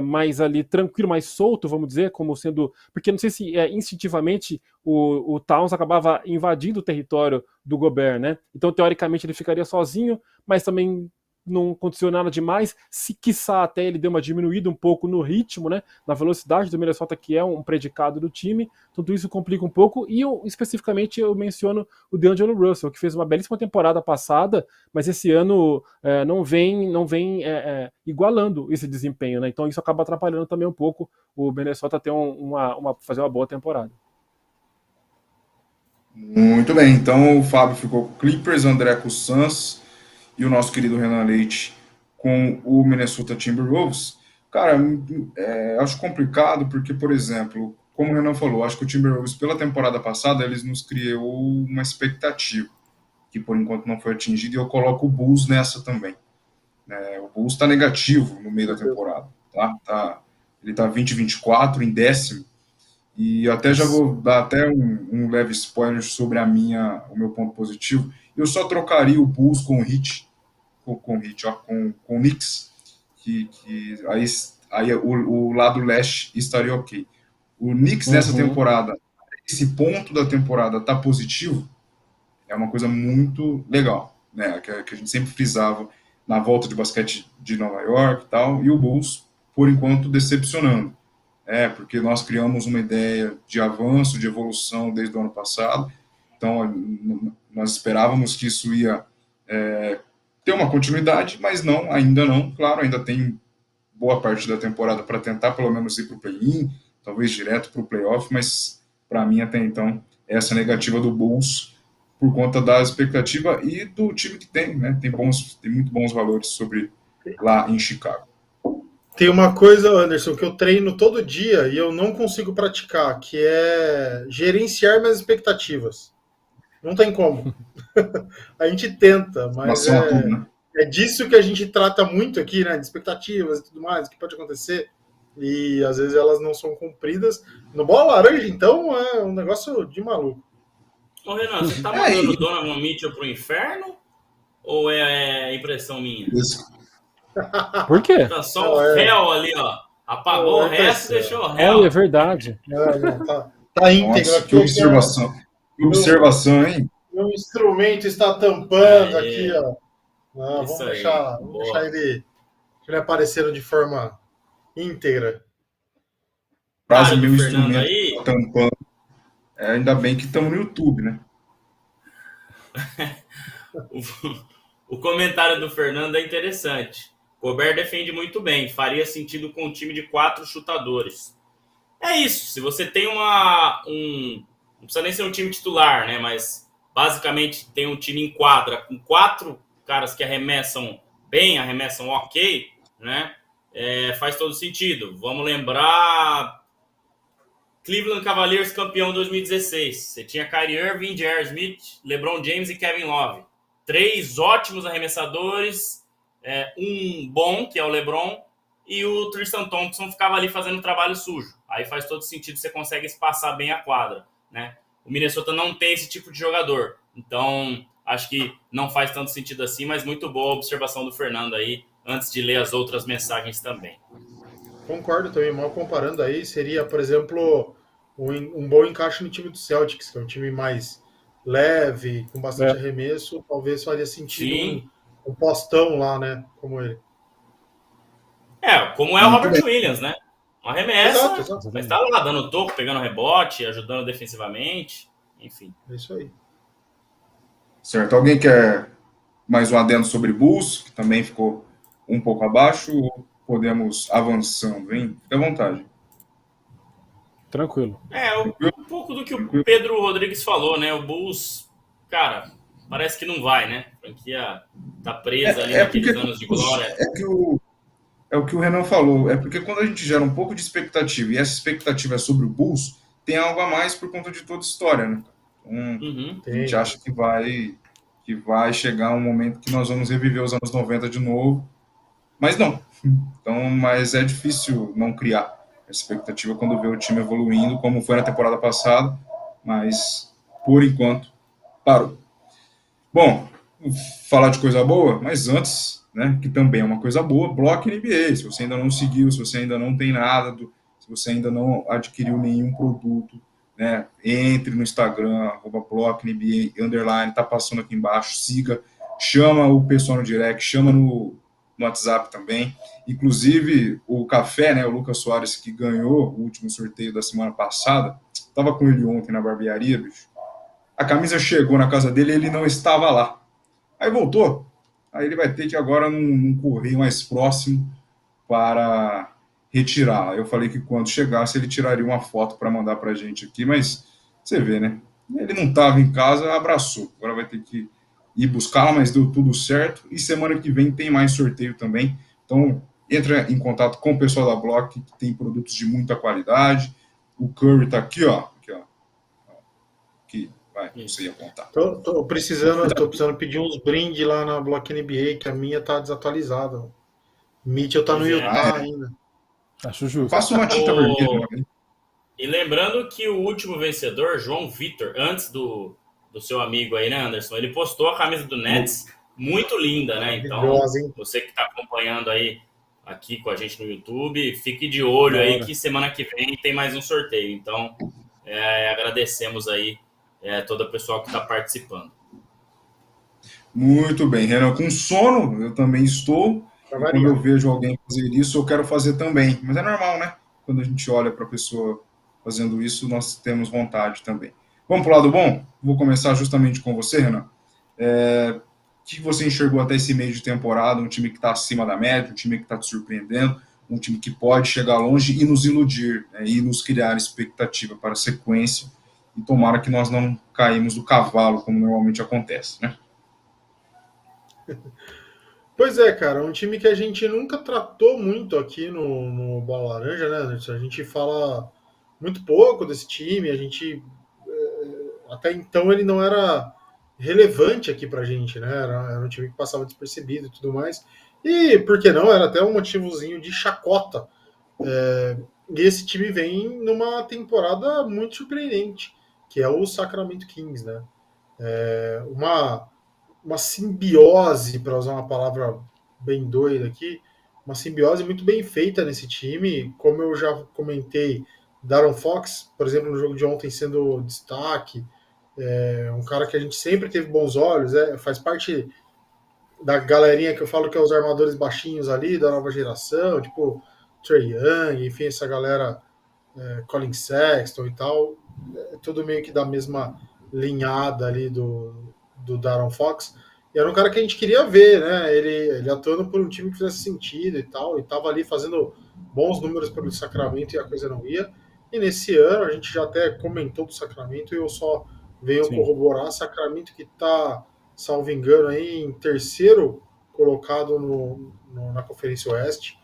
S3: mais ali tranquilo, mais solto, vamos dizer, como sendo... Porque não sei se instintivamente o Towns acabava invadindo o território do Gobert, né? Então, teoricamente, ele ficaria sozinho, mas também não aconteceu nada demais. Se quiçá até ele deu uma diminuída um pouco no ritmo, né? Na velocidade do Minnesota, que é um predicado do time. Tudo isso complica um pouco. E especificamente eu menciono o D'Angelo Russell, que fez uma belíssima temporada passada, mas esse ano não vem igualando esse desempenho, né? Então isso acaba atrapalhando também um pouco o Minnesota ter fazer uma boa temporada.
S2: Muito bem, então o Fábio ficou com o Clippers, o André com o Suns e o nosso querido Renan Leite com o Minnesota Timberwolves. Cara, acho complicado porque, por exemplo, como o Renan falou, acho que o Timberwolves, pela temporada passada, eles nos criou uma expectativa que, por enquanto, não foi atingida, e eu coloco o Bulls nessa também. O Bulls está negativo no meio da temporada. Ele está 20-24, em 10º, e até já vou dar até um leve spoiler sobre o meu ponto positivo. Eu só trocaria o Bulls com o Heat, com o Knicks, que aí o lado leste estaria ok. O Knicks nessa temporada, esse ponto da temporada tá positivo, é uma coisa muito legal, né? Que a gente sempre frisava na volta de basquete de Nova York e tal, e o Bulls, por enquanto, decepcionando. Porque nós criamos uma ideia de avanço, de evolução desde o ano passado, então nós esperávamos que isso ia ter uma continuidade, mas ainda não. Claro, ainda tem boa parte da temporada para tentar pelo menos ir para o play-in, talvez direto para o playoff, mas para mim até então essa negativa do Bulls por conta da expectativa e do time que tem, né? Tem muito bons valores sobre lá em Chicago.
S5: Tem uma coisa, Anderson, que eu treino todo dia e eu não consigo praticar, que é gerenciar minhas expectativas. Não tem como. A gente tenta, mas é disso que a gente trata muito aqui, né? De expectativas e tudo mais, o que pode acontecer. E às vezes elas não são cumpridas. No Bola Laranja, então, é um negócio de maluco.
S4: Ô, Renan, você tá mandando o Donovan Mitchell pro inferno? Ou é impressão minha?
S2: Isso.
S3: Por quê?
S4: Tá só o réu ali, ó. Apagou o resto e deixou o réu.
S3: É verdade.
S5: Tá íntegro.
S2: Nossa, que observação. Que observação, hein?
S5: Meu instrumento está tampando aqui, ó. Vamos deixar ele aparecendo de forma íntegra.
S2: Frase meu instrumento aí, tá tampando. Ainda bem que estamos no YouTube, né?
S4: O comentário do Fernando é interessante. Gobert defende muito bem, faria sentido com um time de 4 chutadores. É isso, se você tem não precisa nem ser um time titular, né? Mas basicamente tem um time em quadra com 4 caras que arremessam bem, arremessam ok, né? Faz todo sentido. Vamos lembrar Cleveland Cavaliers campeão 2016. Você tinha Kyrie Irving, J.R. Smith, LeBron James e Kevin Love. 3 ótimos arremessadores, um bom, que é o LeBron, e o Tristan Thompson ficava ali fazendo trabalho sujo. Aí faz todo sentido, você consegue espaçar bem a quadra, né? O Minnesota não tem esse tipo de jogador. Então, acho que não faz tanto sentido assim, mas muito boa a observação do Fernando aí, antes de ler as outras mensagens também.
S5: Concordo também, mal comparando aí, seria, por exemplo, um bom encaixe no time do Celtics, que é um time mais leve, com bastante arremesso, talvez faria sentido um postão lá, né, como ele.
S4: Como é o Robert Williams, né? Um arremessa,
S5: exato.
S4: mas tá lá dando toco, pegando rebote, ajudando defensivamente, enfim.
S5: É isso aí.
S2: Certo. Alguém quer mais um adendo sobre Bulls, que também ficou um pouco abaixo, ou podemos avançando, hein? Fique à vontade.
S3: Tranquilo.
S4: Um pouco do que o Pedro Rodrigues falou, né? O Bulls, cara, parece que não vai, né? A franquia tá presa ali naqueles anos de glória.
S2: É o que o Renan falou, é porque quando a gente gera um pouco de expectativa, e essa expectativa é sobre o Bulls, tem algo a mais por conta de toda a história, né? Então, a gente acha que vai chegar um momento que nós vamos reviver os anos 90 de novo, mas não. Então, mas é difícil não criar essa expectativa quando vê o time evoluindo, como foi na temporada passada, mas, por enquanto, parou. Bom, falar de coisa boa, mas antes, né, que também é uma coisa boa, Block NBA. Se você ainda não seguiu, se você ainda não tem nada, se você ainda não adquiriu nenhum produto, né, entre no Instagram, @BlockNBA_, tá passando aqui embaixo, siga, chama o pessoal no direct, chama no WhatsApp também. Inclusive, o Café, né, o Lucas Soares, que ganhou o último sorteio da semana passada, estava com ele ontem na barbearia, bicho. A camisa chegou na casa dele e ele não estava lá. Aí voltou. Aí ele vai ter que agora num correio mais próximo para retirar. Eu falei que quando chegasse ele tiraria uma foto para mandar para a gente aqui, mas você vê, né? Ele não estava em casa, abraçou. Agora vai ter que ir buscar, mas deu tudo certo. E semana que vem tem mais sorteio também. Então, entra em contato com o pessoal da Block, que tem produtos de muita qualidade. O Curry está aqui, ó. Aqui, vai, você ia apontar.
S5: Tô precisando pedir uns brindes lá na Block NBA, que a minha tá desatualizada. Mitchell tá no Utah ainda.
S3: Acho justo.
S2: Faça uma tinta vermelha. Né?
S4: E lembrando que o último vencedor, João Vitor, antes do seu amigo aí, né, Anderson? Ele postou a camisa do Nets, muito linda, né? Então, você que está acompanhando aí aqui com a gente no YouTube, fique de olho aí que semana que vem tem mais um sorteio. Então, agradecemos aí todo o pessoal que está participando.
S2: Muito bem, Renan. Com sono, eu também estou. Quando eu vejo alguém fazer isso, eu quero fazer também. Mas é normal, né? Quando a gente olha para a pessoa fazendo isso, nós temos vontade também. Vamos para o lado bom? Vou começar justamente com você, Renan. O que você enxergou até esse meio de temporada? Um time que está acima da média, um time que está te surpreendendo, um time que pode chegar longe e nos iludir, né, e nos criar expectativa para a sequência. E tomara que nós não caímos do cavalo, como normalmente acontece, né?
S5: Pois é, cara, um time que a gente nunca tratou muito aqui no Bola Laranja, né? A gente fala muito pouco desse time, a gente até então ele não era relevante aqui pra gente, né? Era um time que passava despercebido e tudo mais. E, por que não, era até um motivozinho de chacota. E esse time vem numa temporada muito surpreendente, que é o Sacramento Kings, né? Uma simbiose, para usar uma palavra bem doida aqui, uma simbiose muito bem feita nesse time, como eu já comentei, Darren Fox, por exemplo, no jogo de ontem sendo destaque, um cara que a gente sempre teve bons olhos, faz parte da galerinha que eu falo que é os armadores baixinhos ali, da nova geração, tipo Trae Young, enfim, essa galera, Colin Sexton e tal, tudo meio que da mesma linhada ali do Darren Fox. E era um cara que a gente queria ver, né? Ele atuando por um time que fizesse sentido e tal, e estava ali fazendo bons números pelo Sacramento e a coisa não ia. E nesse ano, a gente já até comentou do Sacramento e eu só venho corroborar. Sacramento que está, salvo engano, aí, em terceiro colocado na Conferência Oeste.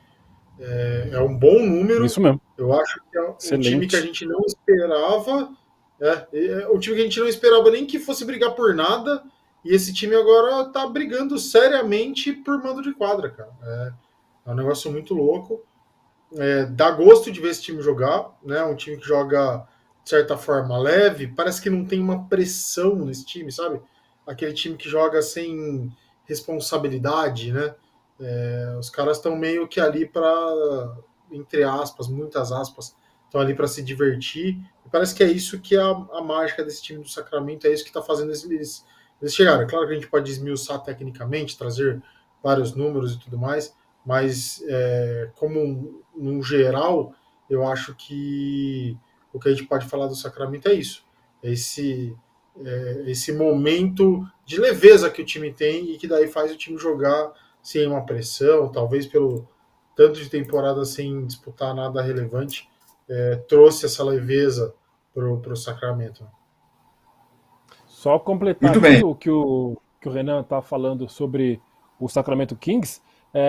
S5: É um bom número.
S3: Isso mesmo.
S5: Eu acho que é um
S3: Excelente.
S5: time que a gente não esperava. Um time que a gente não esperava nem que fosse brigar por nada. E esse time agora tá brigando seriamente por mando de quadra, cara. É um negócio muito louco. Dá gosto de ver esse time jogar, né? Um time que joga, de certa forma, leve. Parece que não tem uma pressão nesse time, sabe? Aquele time que joga sem responsabilidade, né? Os caras estão meio que ali para, entre aspas, muitas aspas, estão ali para se divertir. E parece que é isso que é a mágica desse time do Sacramento, é isso que está fazendo eles chegarem. Claro que a gente pode esmiuçar tecnicamente, trazer vários números e tudo mais, mas como no geral, eu acho que o que a gente pode falar do Sacramento é isso. Esse momento de leveza que o time tem e que daí faz o time jogar sem uma pressão, talvez pelo tanto de temporada sem disputar nada relevante, trouxe essa leveza para o Sacramento.
S3: Só completar
S2: Muito
S3: aqui
S2: bem.
S3: o que o Renan está falando sobre o Sacramento Kings.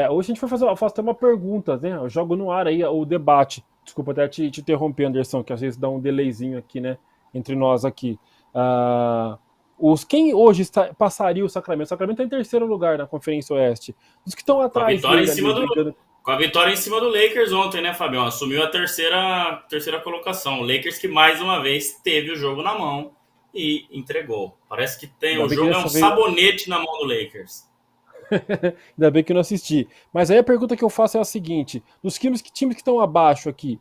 S3: Hoje a gente vai fazer, eu faço até uma pergunta, né? Eu jogo no ar aí o debate. Desculpa até te interromper, Anderson, que às vezes dá um delayzinho aqui, né? Entre nós aqui. Quem hoje passaria o Sacramento? O Sacramento está em terceiro lugar na Conferência Oeste. Os que estão atrás
S4: vitória
S3: dele
S4: em cima
S3: ali, brigando...
S4: Com a vitória em cima do Lakers ontem, né, Fabião? Assumiu a terceira colocação. O Lakers que mais uma vez teve o jogo na mão e entregou. Parece que o jogo é um sabonete na mão do Lakers.
S3: Ainda bem que eu não assisti. Mas aí a pergunta que eu faço é a seguinte: dos times que estão abaixo aqui,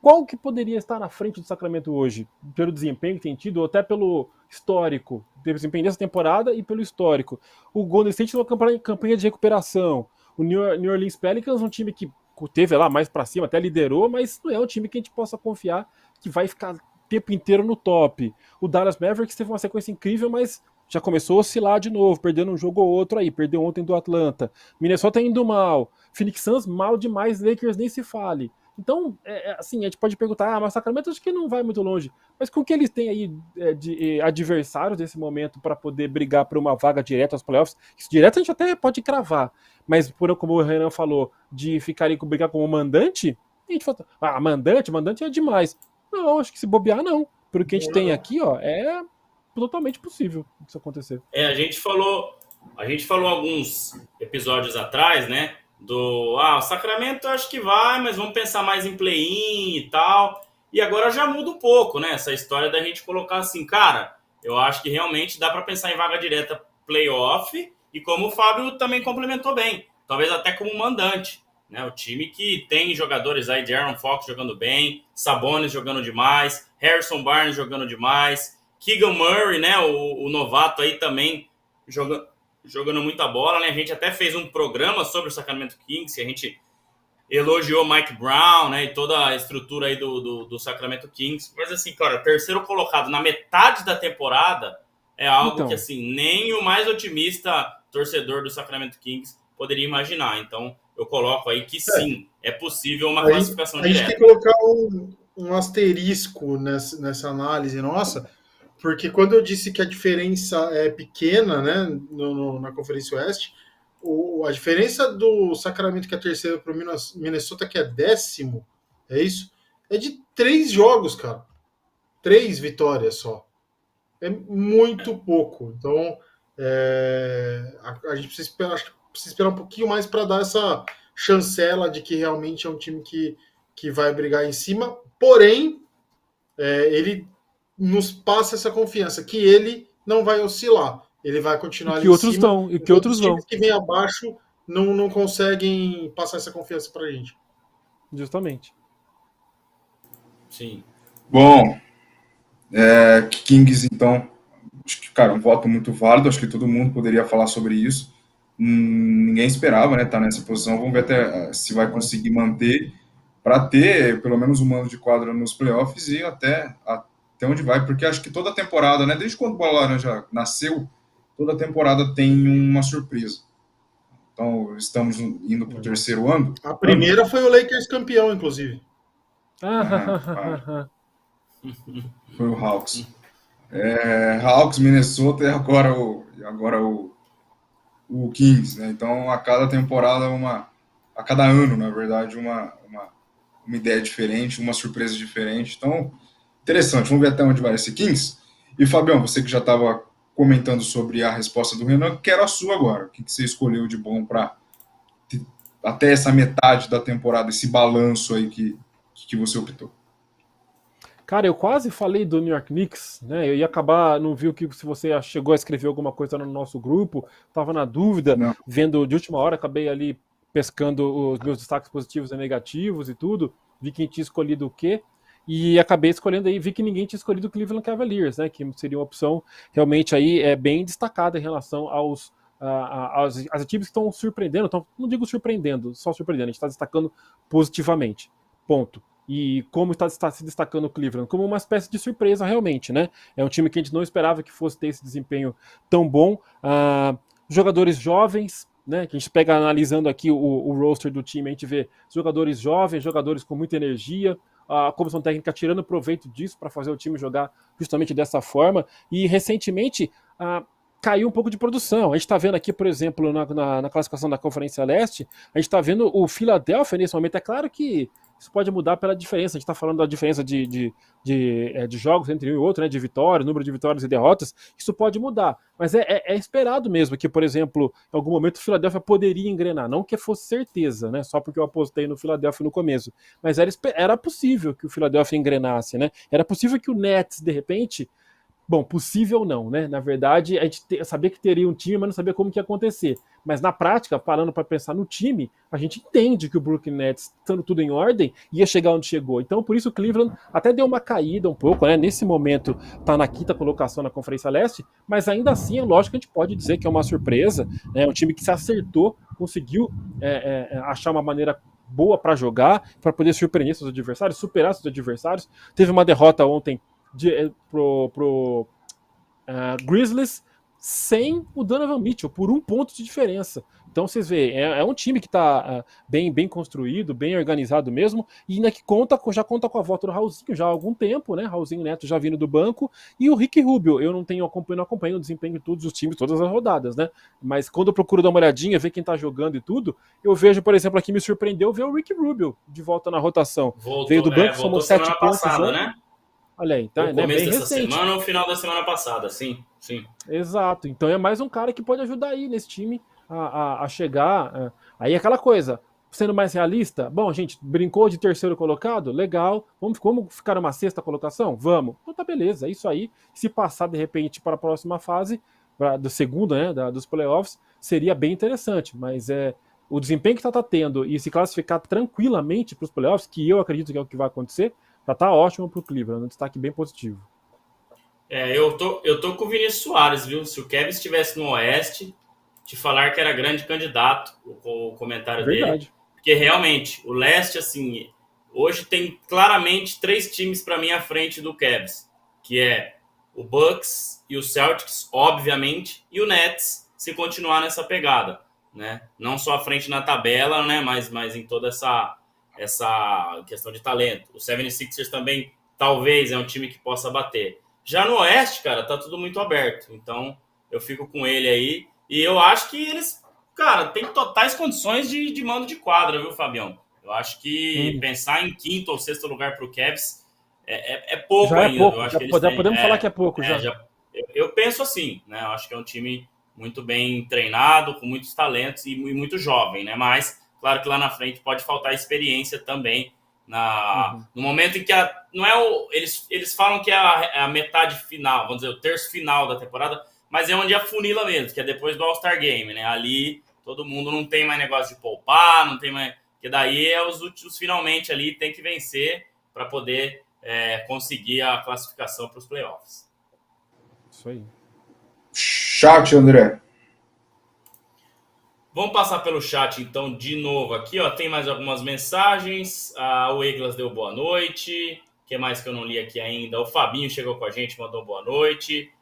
S3: qual que poderia estar na frente do Sacramento hoje? Pelo desempenho que tem tido, ou até pelo histórico, teve desempenho dessa temporada e pelo histórico. O Golden State tem uma campanha de recuperação. O New Orleans Pelicans, um time que teve lá mais pra cima, até liderou, mas não é um time que a gente possa confiar que vai ficar o tempo inteiro no top. O Dallas Mavericks teve uma sequência incrível, mas já começou a oscilar de novo, perdendo um jogo ou outro aí, perdeu ontem do Atlanta. Minnesota indo mal. Phoenix Suns mal demais, Lakers nem se fale. Então, assim, a gente pode perguntar, mas o Sacramento acho que não vai muito longe. Mas com o que eles têm aí de adversários nesse momento para poder brigar por uma vaga direta aos playoffs, isso direto a gente até pode cravar, mas como o Renan falou, de ficarem brigar como mandante, a gente fala, mandante é demais. Não, acho que se bobear não. Pelo que a gente tem aqui, ó, é totalmente possível isso acontecer.
S4: A gente falou alguns episódios atrás, né? O Sacramento acho que vai, mas vamos pensar mais em play-in e tal. E agora já muda um pouco, né? Essa história da gente colocar assim, cara, eu acho que realmente dá para pensar em vaga direta playoff, e como o Fábio também complementou bem, talvez até como mandante, né? O time que tem jogadores aí de Aaron Fox jogando bem, Sabonis jogando demais, Harrison Barnes jogando demais, Keegan Murray, né? O novato aí também jogando muita bola, né? A gente até fez um programa sobre o Sacramento Kings, que a gente elogiou Mike Brown, né? E toda a estrutura aí do Sacramento Kings. Mas assim, cara, terceiro colocado na metade da temporada é algo que assim, nem o mais otimista torcedor do Sacramento Kings poderia imaginar. Então, eu coloco aí que sim, é possível uma classificação direta.
S5: A gente tem que colocar um asterisco nessa análise nossa, porque quando eu disse que a diferença é pequena, né, na Conferência Oeste, a diferença do Sacramento, que é terceiro, para o Minnesota, que é 10º, é isso? É de 3 jogos, cara. 3 vitórias só. É muito pouco. Então, a gente precisa esperar um pouquinho mais para dar essa chancela de que realmente é um time que vai brigar em cima. Porém, ele nos passa essa confiança que ele não vai oscilar, ele vai continuar ali em cima.
S3: E que outros vão.
S5: Os times que vêm abaixo não conseguem passar essa confiança pra gente.
S3: Justamente.
S4: Sim.
S2: Bom, Kings, então, acho que, cara, um voto muito válido, acho que todo mundo poderia falar sobre isso. Ninguém esperava, né, tá nessa posição. Vamos ver até se vai conseguir manter para ter pelo menos um mando de quadra nos playoffs e até onde vai, porque acho que toda temporada, né, desde quando o Bola Laranja nasceu, toda temporada tem uma surpresa. Então, estamos indo para o terceiro ano.
S5: A primeira foi o Lakers campeão, inclusive.
S2: Foi o Hawks. Hawks, Minnesota e agora o Kings, né? Então, a cada temporada a cada ano, na verdade, uma ideia diferente, uma surpresa diferente. Então, interessante. Vamos ver até onde vai esse Kings. E, Fabião, você que já estava comentando sobre a resposta do Renan, quero a sua agora. O que você escolheu de bom para até essa metade da temporada, esse balanço aí que você optou?
S3: Cara, eu quase falei do New York Knicks, né? Eu ia acabar, não vi se você chegou a escrever alguma coisa no nosso grupo, tava na dúvida,
S2: Não.
S3: vendo de última hora, acabei ali pescando os meus destaques positivos e negativos e tudo, vi quem tinha escolhido o quê, e acabei escolhendo aí, vi que ninguém tinha escolhido o Cleveland Cavaliers, né? Que seria uma opção realmente aí bem destacada em relação às equipes que estão surpreendendo, não digo surpreendendo, só surpreendendo, a gente está destacando positivamente. Ponto. E como está se destacando o Cleveland? Como uma espécie de surpresa, realmente, né? É um time que a gente não esperava que fosse ter esse desempenho tão bom. Jogadores jovens, né? Que a gente pega analisando aqui o roster do time, a gente vê jogadores jovens, jogadores com muita energia, a comissão técnica tirando proveito disso para fazer o time jogar justamente dessa forma. E recentemente caiu um pouco de produção. A gente está vendo aqui, por exemplo, na classificação da Conferência Leste, a gente está vendo o Philadelphia nesse momento. É claro que isso pode mudar pela diferença. A gente está falando da diferença de jogos entre um e outro, né, de vitórias, número de vitórias e derrotas. Isso pode mudar. Mas é esperado mesmo que, por exemplo, em algum momento o Philadelphia poderia engrenar. Não que fosse certeza, né, só porque eu apostei no Philadelphia no começo. Mas era possível que o Philadelphia engrenasse. Né? Era possível que o Nets, de repente... Bom, possível não, né? Na verdade, a gente sabia que teria um time, mas não sabia como que ia acontecer. Mas na prática, parando para pensar no time, a gente entende que o Brooklyn Nets, estando tudo em ordem, ia chegar onde chegou. Então, por isso o Cleveland até deu uma caída um pouco, né? Nesse momento, está na quinta colocação na Conferência Leste, mas ainda assim, é lógico que a gente pode dizer que é uma surpresa, né? É um time que se acertou, conseguiu achar uma maneira boa para jogar, para poder surpreender seus adversários, superar seus adversários. Teve uma derrota ontem pro Grizzlies sem o Donovan Mitchell, por 1 ponto de diferença. Então vocês veem, é um time que está bem construído, bem organizado mesmo, e ainda que já conta com a volta do Raulzinho já há algum tempo, né? Raulzinho Neto já vindo do banco, e o Ricky Rubio, eu não acompanho o desempenho de todos os times, todas as rodadas, né? Mas quando eu procuro dar uma olhadinha, ver quem está jogando e tudo, eu vejo, por exemplo, aqui me surpreendeu ver o Ricky Rubio de volta na rotação. Veio do banco, somou 7 pontos.
S4: Passada, né?
S3: Olha aí, tá?
S4: No começo
S3: bem
S4: dessa
S3: recente.
S4: semana ou final da semana passada, sim.
S3: Exato. Então é mais um cara que pode ajudar aí nesse time a chegar. Aí é aquela coisa, sendo mais realista, bom, gente, brincou de terceiro colocado? Legal. Vamos ficar uma sexta colocação? Vamos. Então tá beleza, é isso aí. Se passar de repente para a próxima fase, do segundo, né, dos playoffs, seria bem interessante. Mas o desempenho que tá tendo e se classificar tranquilamente para os playoffs, que eu acredito que é o que vai acontecer, já tá ótimo pro Cleveland, um destaque bem positivo.
S4: Eu tô com o Vinícius Soares, viu? Se o Kevin estivesse no Oeste, te falar que era grande candidato, o comentário dele. Porque realmente, o Leste, assim, hoje tem claramente 3 times para mim à frente do Cavs, que é o Bucks e o Celtics, obviamente, e o Nets, se continuar nessa pegada, né? Não só à frente na tabela, né? Mas em toda essa questão de talento. O 76ers também, talvez, é um time que possa bater. Já no Oeste, cara, tá tudo muito aberto. Então, eu fico com ele aí. E eu acho que eles, cara, têm totais condições de mando de quadra, viu, Fabião? Eu acho que pensar em quinto ou sexto lugar pro Cavs é pouco
S3: já
S4: ainda.
S3: Pouco.
S4: Eu acho
S3: Podemos falar que é pouco já.
S4: Eu penso assim, né? Eu acho que é um time muito bem treinado, com muitos talentos e muito jovem, né? Mas claro que lá na frente pode faltar experiência também no momento em que eles falam que é a metade final, vamos dizer, o terço final da temporada, mas é onde afunila mesmo, que é depois do All-Star Game, né? Ali todo mundo não tem mais negócio de poupar, não tem mais, que daí os últimos finalmente ali tem que vencer para poder conseguir a classificação para os playoffs.
S3: Isso aí.
S2: Chat, André.
S4: Vamos passar pelo chat, então, de novo aqui, ó. Tem mais algumas mensagens. O Eglas deu boa noite. O que mais que eu não li aqui ainda? O Fabinho chegou com a gente, mandou boa noite.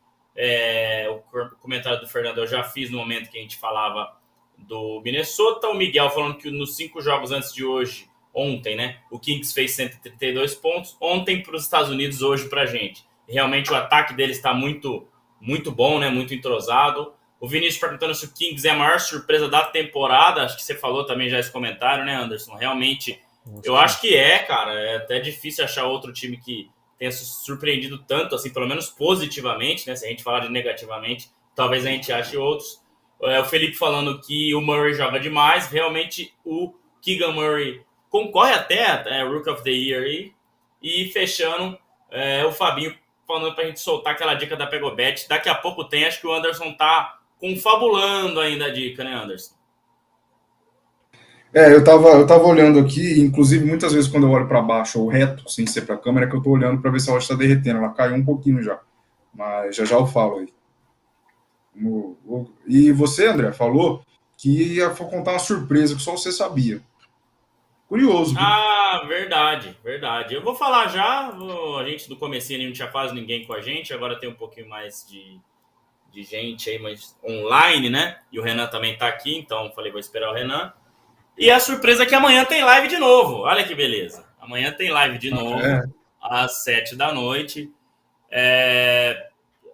S4: O comentário do Fernando eu já fiz no momento que a gente falava do Minnesota. O Miguel falando que nos 5 jogos antes de hoje, ontem, né? O Kings fez 132 pontos. Ontem para os Estados Unidos, hoje para a gente. Realmente o ataque deles está muito, muito bom, né? Muito entrosado. O Vinícius perguntando se o Kings é a maior surpresa da temporada. Acho que você falou também já esse comentário, né, Anderson? Realmente, eu acho que cara. É até difícil achar outro time que tenha se surpreendido tanto, assim, pelo menos positivamente, né? Se a gente falar de negativamente, talvez a gente ache outros. O Felipe falando que o Murray joga demais. Realmente, o Keegan Murray concorre até Rookie of the Year aí. E fechando, o Fabinho falando pra gente soltar aquela dica da Pegobet. Daqui a pouco tem, acho que o Anderson tá confabulando ainda a dica, né, Anderson?
S2: Eu tava olhando aqui, inclusive muitas vezes quando eu olho para baixo ou reto, sem ser para a câmera, que eu tô olhando para ver se a rocha está derretendo. Ela caiu um pouquinho já, mas já eu falo aí. E você, André, falou que ia contar uma surpresa que só você sabia. Curioso, viu?
S4: Verdade. Eu vou falar já. A gente do comecinho não tinha quase ninguém com a gente, agora tem um pouquinho mais de gente aí, mas online, né? E o Renan também tá aqui, então falei, vou esperar o Renan. E a surpresa é que amanhã tem live de novo. Olha que beleza. Amanhã tem live de novo, às 7 da noite.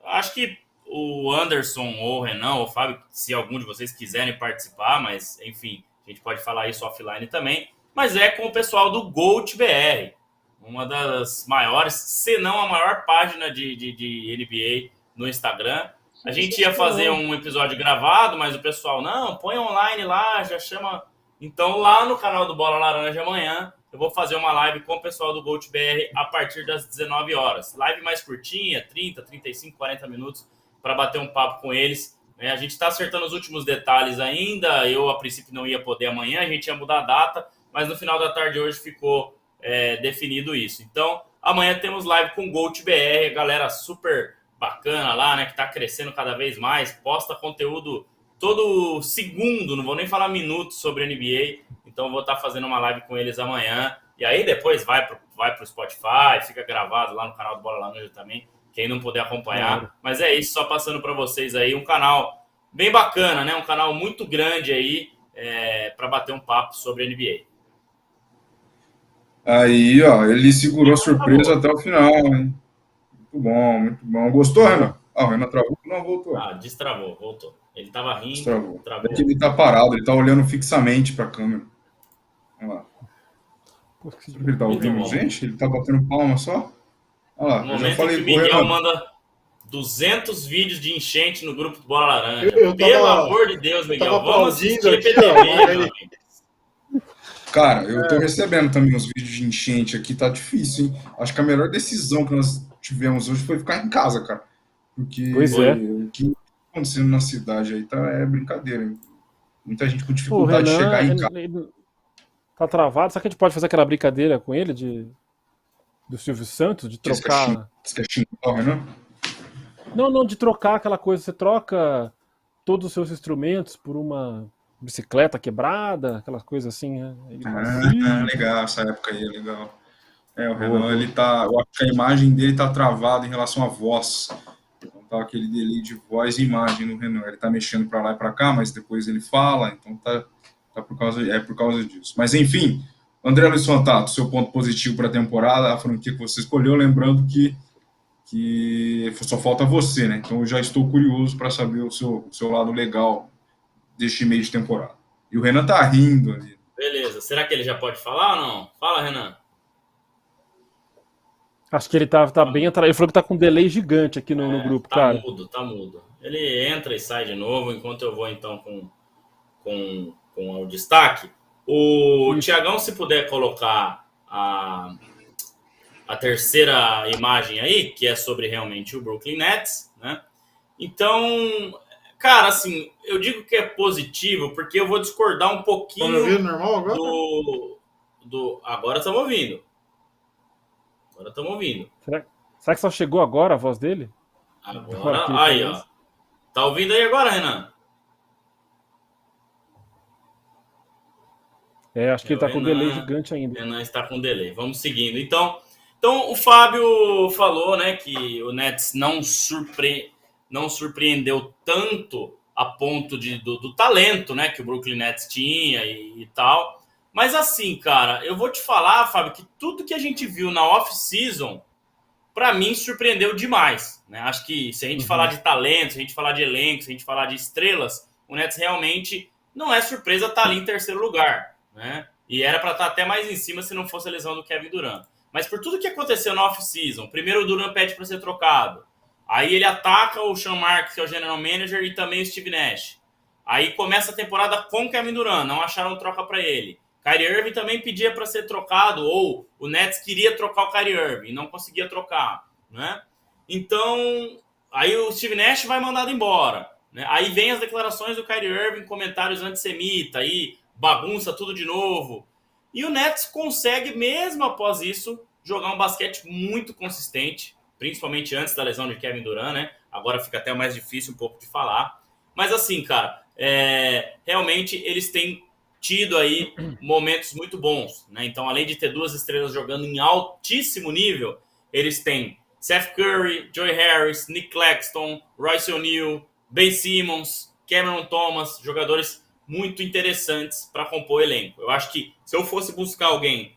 S4: Acho que o Anderson ou o Renan ou o Fábio, se algum de vocês quiserem participar, mas enfim, a gente pode falar isso offline também. Mas é com o pessoal do GOAT.br, uma das maiores, se não a maior página de NBA no Instagram. A gente ia fazer um episódio gravado, mas o pessoal, não, põe online lá, já chama. Então, lá no canal do Bola Laranja amanhã, eu vou fazer uma live com o pessoal do GOAT.br a partir das 19 horas. Live mais curtinha, 30, 35, 40 minutos, para bater um papo com eles. A gente está acertando os últimos detalhes ainda. Eu, a princípio, não ia poder amanhã, a gente ia mudar a data, mas no final da tarde hoje ficou definido isso. Então, amanhã temos live com o GOAT.br, galera super bacana lá, né, que está crescendo cada vez mais, posta conteúdo todo segundo, não vou nem falar minutos sobre NBA, então vou estar fazendo uma live com eles amanhã, e aí depois vai pro Spotify, fica gravado lá no canal do Bola Laranja também, quem não puder acompanhar, mas é isso, só passando para vocês aí, um canal bem bacana, né, um canal muito grande aí, para bater um papo sobre NBA.
S2: Aí, ó, ele segurou a surpresa até o final, hein? Muito bom. Gostou, Renan? O Renan travou? Não, voltou.
S4: Destravou, voltou. Ele tava rindo,
S2: Destravou.
S4: travou.
S2: É que ele tá parado, ele tá olhando fixamente pra câmera. Olha lá. Ele tá ouvindo gente? Ele tá batendo palma só? Olha lá,
S4: no momento em que o Miguel manda 200 vídeos de enchente no grupo do Bola Laranja. Pelo amor de Deus, Miguel, vamos assistir PTV, meu amigo.
S2: Cara, eu tô recebendo também os vídeos de enchente aqui, tá difícil, hein? Acho que a melhor decisão que nós tivemos hoje foi ficar em casa, cara. Porque o que tá acontecendo na cidade aí é brincadeira, hein? Muita gente com dificuldade de chegar em casa.
S3: Tá travado. Será que a gente pode fazer aquela brincadeira com ele do Silvio Santos, de trocar...
S2: Renan?
S3: Não, de trocar aquela coisa. Você troca todos os seus instrumentos por uma bicicleta quebrada, aquelas coisas assim, né?
S2: Legal, essa época aí é legal. O Renan, ele tá... Eu acho que a imagem dele tá travada em relação à voz. Então tá aquele delay de voz e imagem no Renan. Ele tá mexendo para lá e para cá, mas depois ele fala, então tá por causa disso. Mas enfim, André Luiz Fantato, seu ponto positivo para a temporada, a franquia que você escolheu, lembrando que só falta você, né? Então eu já estou curioso para saber o seu lado legal deste meio de temporada. E o Renan tá rindo ali.
S4: Beleza, será que ele já pode falar ou não? Fala, Renan.
S3: Acho que ele tá bem atrás. Ele falou que tá com um delay gigante aqui no grupo, cara.
S4: Tá mudo. Ele entra e sai de novo, enquanto eu vou então com o destaque. O Tiagão, se puder colocar a terceira imagem aí, que é sobre realmente o Brooklyn Nets, né? Então, cara, assim, eu digo que é positivo, porque eu vou discordar um pouquinho.
S5: Estão me ouvindo normal agora?
S4: Agora estamos ouvindo.
S3: Será que só chegou agora a voz dele?
S4: Agora, aí, ó. Tá ouvindo aí agora, Renan?
S3: Acho que ele tá com um delay gigante ainda.
S4: Renan está com delay. Vamos seguindo. Então o Fábio falou, né, que o Nets não surpreendeu tanto a ponto do talento, né, que o Brooklyn Nets tinha e tal. Mas assim, cara, eu vou te falar, Fábio, que tudo que a gente viu na off-season para mim, surpreendeu demais, né? Acho que se a gente falar de talento, se a gente falar de elenco, se a gente falar de estrelas, o Nets realmente não é surpresa estar ali em terceiro lugar, né? E era para estar até mais em cima se não fosse a lesão do Kevin Durant. Mas por tudo que aconteceu na off-season, primeiro o Durant pede para ser trocado, aí ele ataca o Sean Marks, que é o general manager, e também o Steve Nash. Aí começa a temporada com o Kevin Durant, não acharam troca para ele. Kyrie Irving também pedia para ser trocado, ou o Nets queria trocar o Kyrie Irving, não conseguia trocar, né? Então, aí o Steve Nash vai mandado embora, né? Aí vem as declarações do Kyrie Irving, comentários antissemitas, aí bagunça tudo de novo. E o Nets consegue, mesmo após isso, jogar um basquete muito consistente, principalmente antes da lesão de Kevin Durant, né? Agora fica até mais difícil um pouco de falar. Mas assim, cara, realmente eles têm tido aí momentos muito bons, né? Então, além de ter duas estrelas jogando em altíssimo nível, eles têm Seth Curry, Joe Harris, Nick Claxton, Royce O'Neal, Ben Simmons, Cameron Thomas, jogadores muito interessantes para compor o elenco. Eu acho que se eu fosse buscar alguém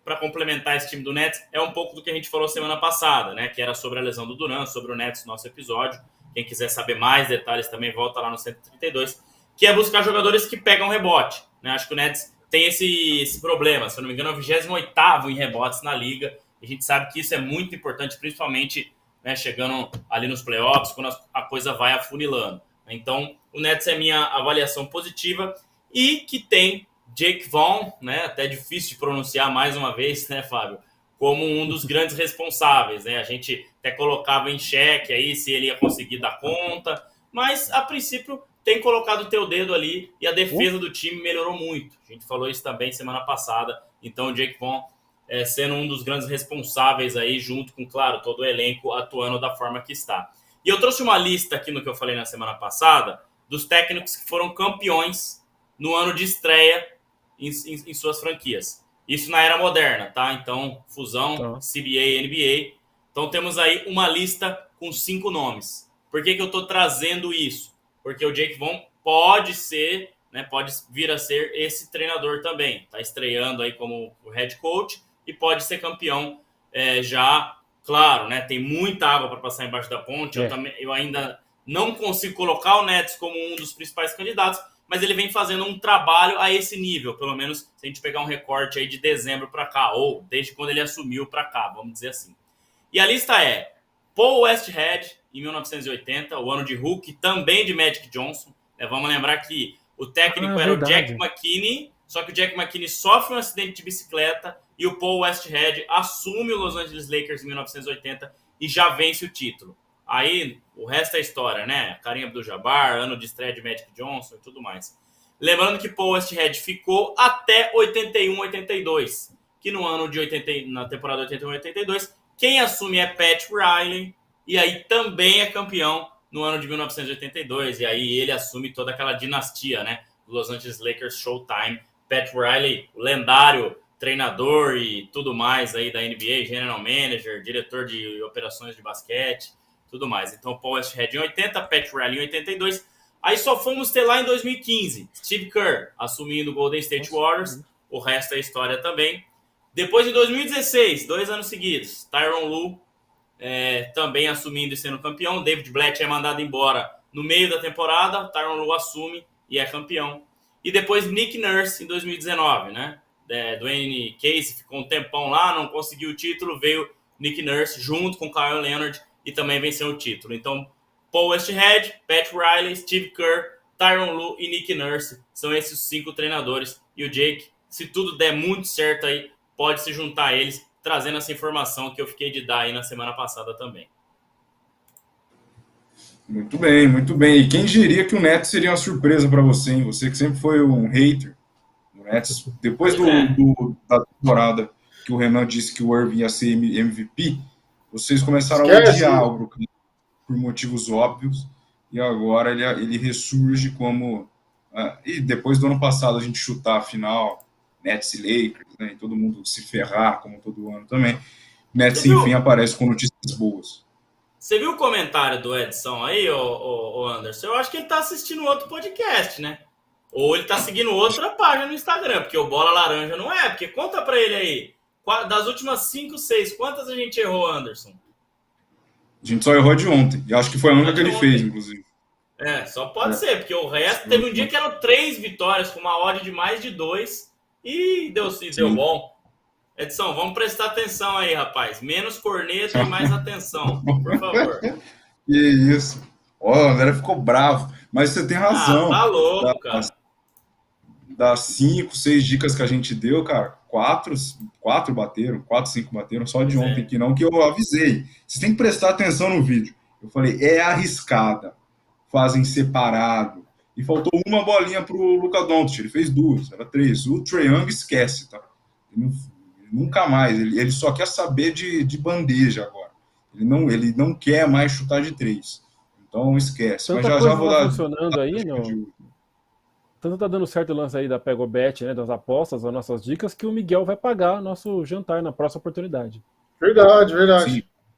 S4: para complementar esse time do Nets, é um pouco do que a gente falou semana passada, né? Que era sobre a lesão do Durant, sobre o Nets, nosso episódio. Quem quiser saber mais detalhes também volta lá no 132, que é buscar jogadores que pegam rebote, né? Acho que o Nets tem esse problema, se eu não me engano, é o 28º em rebotes na liga. A gente sabe que isso é muito importante, principalmente, né, chegando ali nos playoffs, quando a coisa vai afunilando. Então, o Nets é minha avaliação positiva e que tem Jake Vaughn, né, até difícil de pronunciar mais uma vez, né, Fábio, como um dos grandes responsáveis, né? A gente até colocava em xeque aí se ele ia conseguir dar conta, mas a princípio tem colocado o teu dedo ali e a defesa do time melhorou muito. A gente falou isso também semana passada. Então o Jake Vaughn sendo um dos grandes responsáveis aí, junto com, claro, todo o elenco atuando da forma que está. E eu trouxe uma lista aqui no que eu falei na semana passada dos técnicos que foram campeões no ano de estreia em suas franquias. Isso na era moderna, tá? Então, fusão, CBA e NBA. Então, temos aí uma lista com 5 nomes. Por que eu estou trazendo isso? Porque o Jake Vaughn pode ser, né, pode vir a ser esse treinador também. Está estreando aí como o head coach e pode ser campeão já. Claro, né? Tem muita água para passar embaixo da ponte. Eu ainda não consigo colocar o Nets como um dos principais candidatos, mas ele vem fazendo um trabalho a esse nível, pelo menos se a gente pegar um recorte aí de dezembro para cá, ou desde quando ele assumiu para cá, vamos dizer assim. E a lista é Paul Westhead, em 1980, o ano de Hulk, também de Magic Johnson. Vamos lembrar que o técnico era o Jack McKinney, só que o Jack McKinney sofre um acidente de bicicleta e o Paul Westhead assume o Los Angeles Lakers em 1980 e já vence o título. Aí, o resto é história, né? Kareem Abdul-Jabbar, ano de estreia de Magic Johnson e tudo mais. Lembrando que Paul Westhead ficou até 81-82, que no ano de na temporada 81-82, quem assume é Pat Riley, e aí também é campeão no ano de 1982, e aí ele assume toda aquela dinastia, né? Do Los Angeles Lakers Showtime. Pat Riley, o lendário treinador e tudo mais aí da NBA, general manager, diretor de operações de basquete, tudo mais. Então, Paul Westhead em 80, Pat Riley em 82. Aí só fomos ter lá em 2015, Steve Kerr assumindo o Golden State Warriors, o resto é história também. Depois, em 2016, 2 anos seguidos, Tyronn Lue também assumindo e sendo campeão. David Blatt é mandado embora no meio da temporada, Tyronn Lue assume e é campeão. E depois Nick Nurse em 2019, né? Dwayne Casey ficou um tempão lá, não conseguiu o título, veio Nick Nurse junto com Kyle Leonard e também venceu o título. Então, Paul Westhead, Pat Riley, Steve Kerr, Tyronn Lue e Nick Nurse são esses 5 treinadores. E o Jake, se tudo der muito certo aí, pode se juntar a eles, trazendo essa informação que eu fiquei de dar aí na semana passada também.
S2: Muito bem, muito bem. E quem diria que o Nets seria uma surpresa para você, hein? Você que sempre foi um hater do Nets. Depois da temporada que o Renan disse que o Irving ia ser MVP, vocês começaram a odiar o Brooklyn por motivos óbvios, e agora ele ressurge como... e depois do ano passado a gente chutar a final, Nets e Lakers, né, e todo mundo se ferrar, como todo ano também, Nets, enfim, aparece com notícias boas.
S4: Você viu o comentário do Edson aí, ô Anderson? Eu acho que ele tá assistindo outro podcast, né? Ou ele tá seguindo outra página no Instagram, porque o Bola Laranja não é, porque conta pra ele aí. Das últimas 5, 6, quantas a gente errou, Anderson?
S2: A gente só errou de ontem. E acho que foi a única que ele fez, inclusive.
S4: Só pode ser, porque o resto... Teve um dia que eram 3 vitórias, com uma odd de mais de 2, e deu bom. Edson, vamos prestar atenção aí, rapaz. Menos corneta e mais atenção, por favor.
S2: Que isso. O André ficou bravo. Mas você tem razão.
S4: Tá louco, cara.
S2: Das 5, 6 dicas que a gente deu, cara, 4, 5 bateram, só de ontem que não, que eu avisei. Vocês têm que prestar atenção no vídeo. Eu falei, é arriscada. Fazem separado. E faltou uma bolinha pro Luka Doncic. Ele fez 2, era 3. O Trae Young esquece, tá? Ele nunca mais. Ele só quer saber de bandeja agora. Ele não quer mais chutar de 3. Então esquece.
S3: Tanta
S2: Mas
S3: coisa
S2: já vou
S3: tá
S2: dar.
S3: funcionando aí, não? Tanto tá dando certo o lance aí da Pegobet, né, das apostas, das nossas dicas, que o Miguel vai pagar nosso jantar na próxima oportunidade.
S5: Verdade.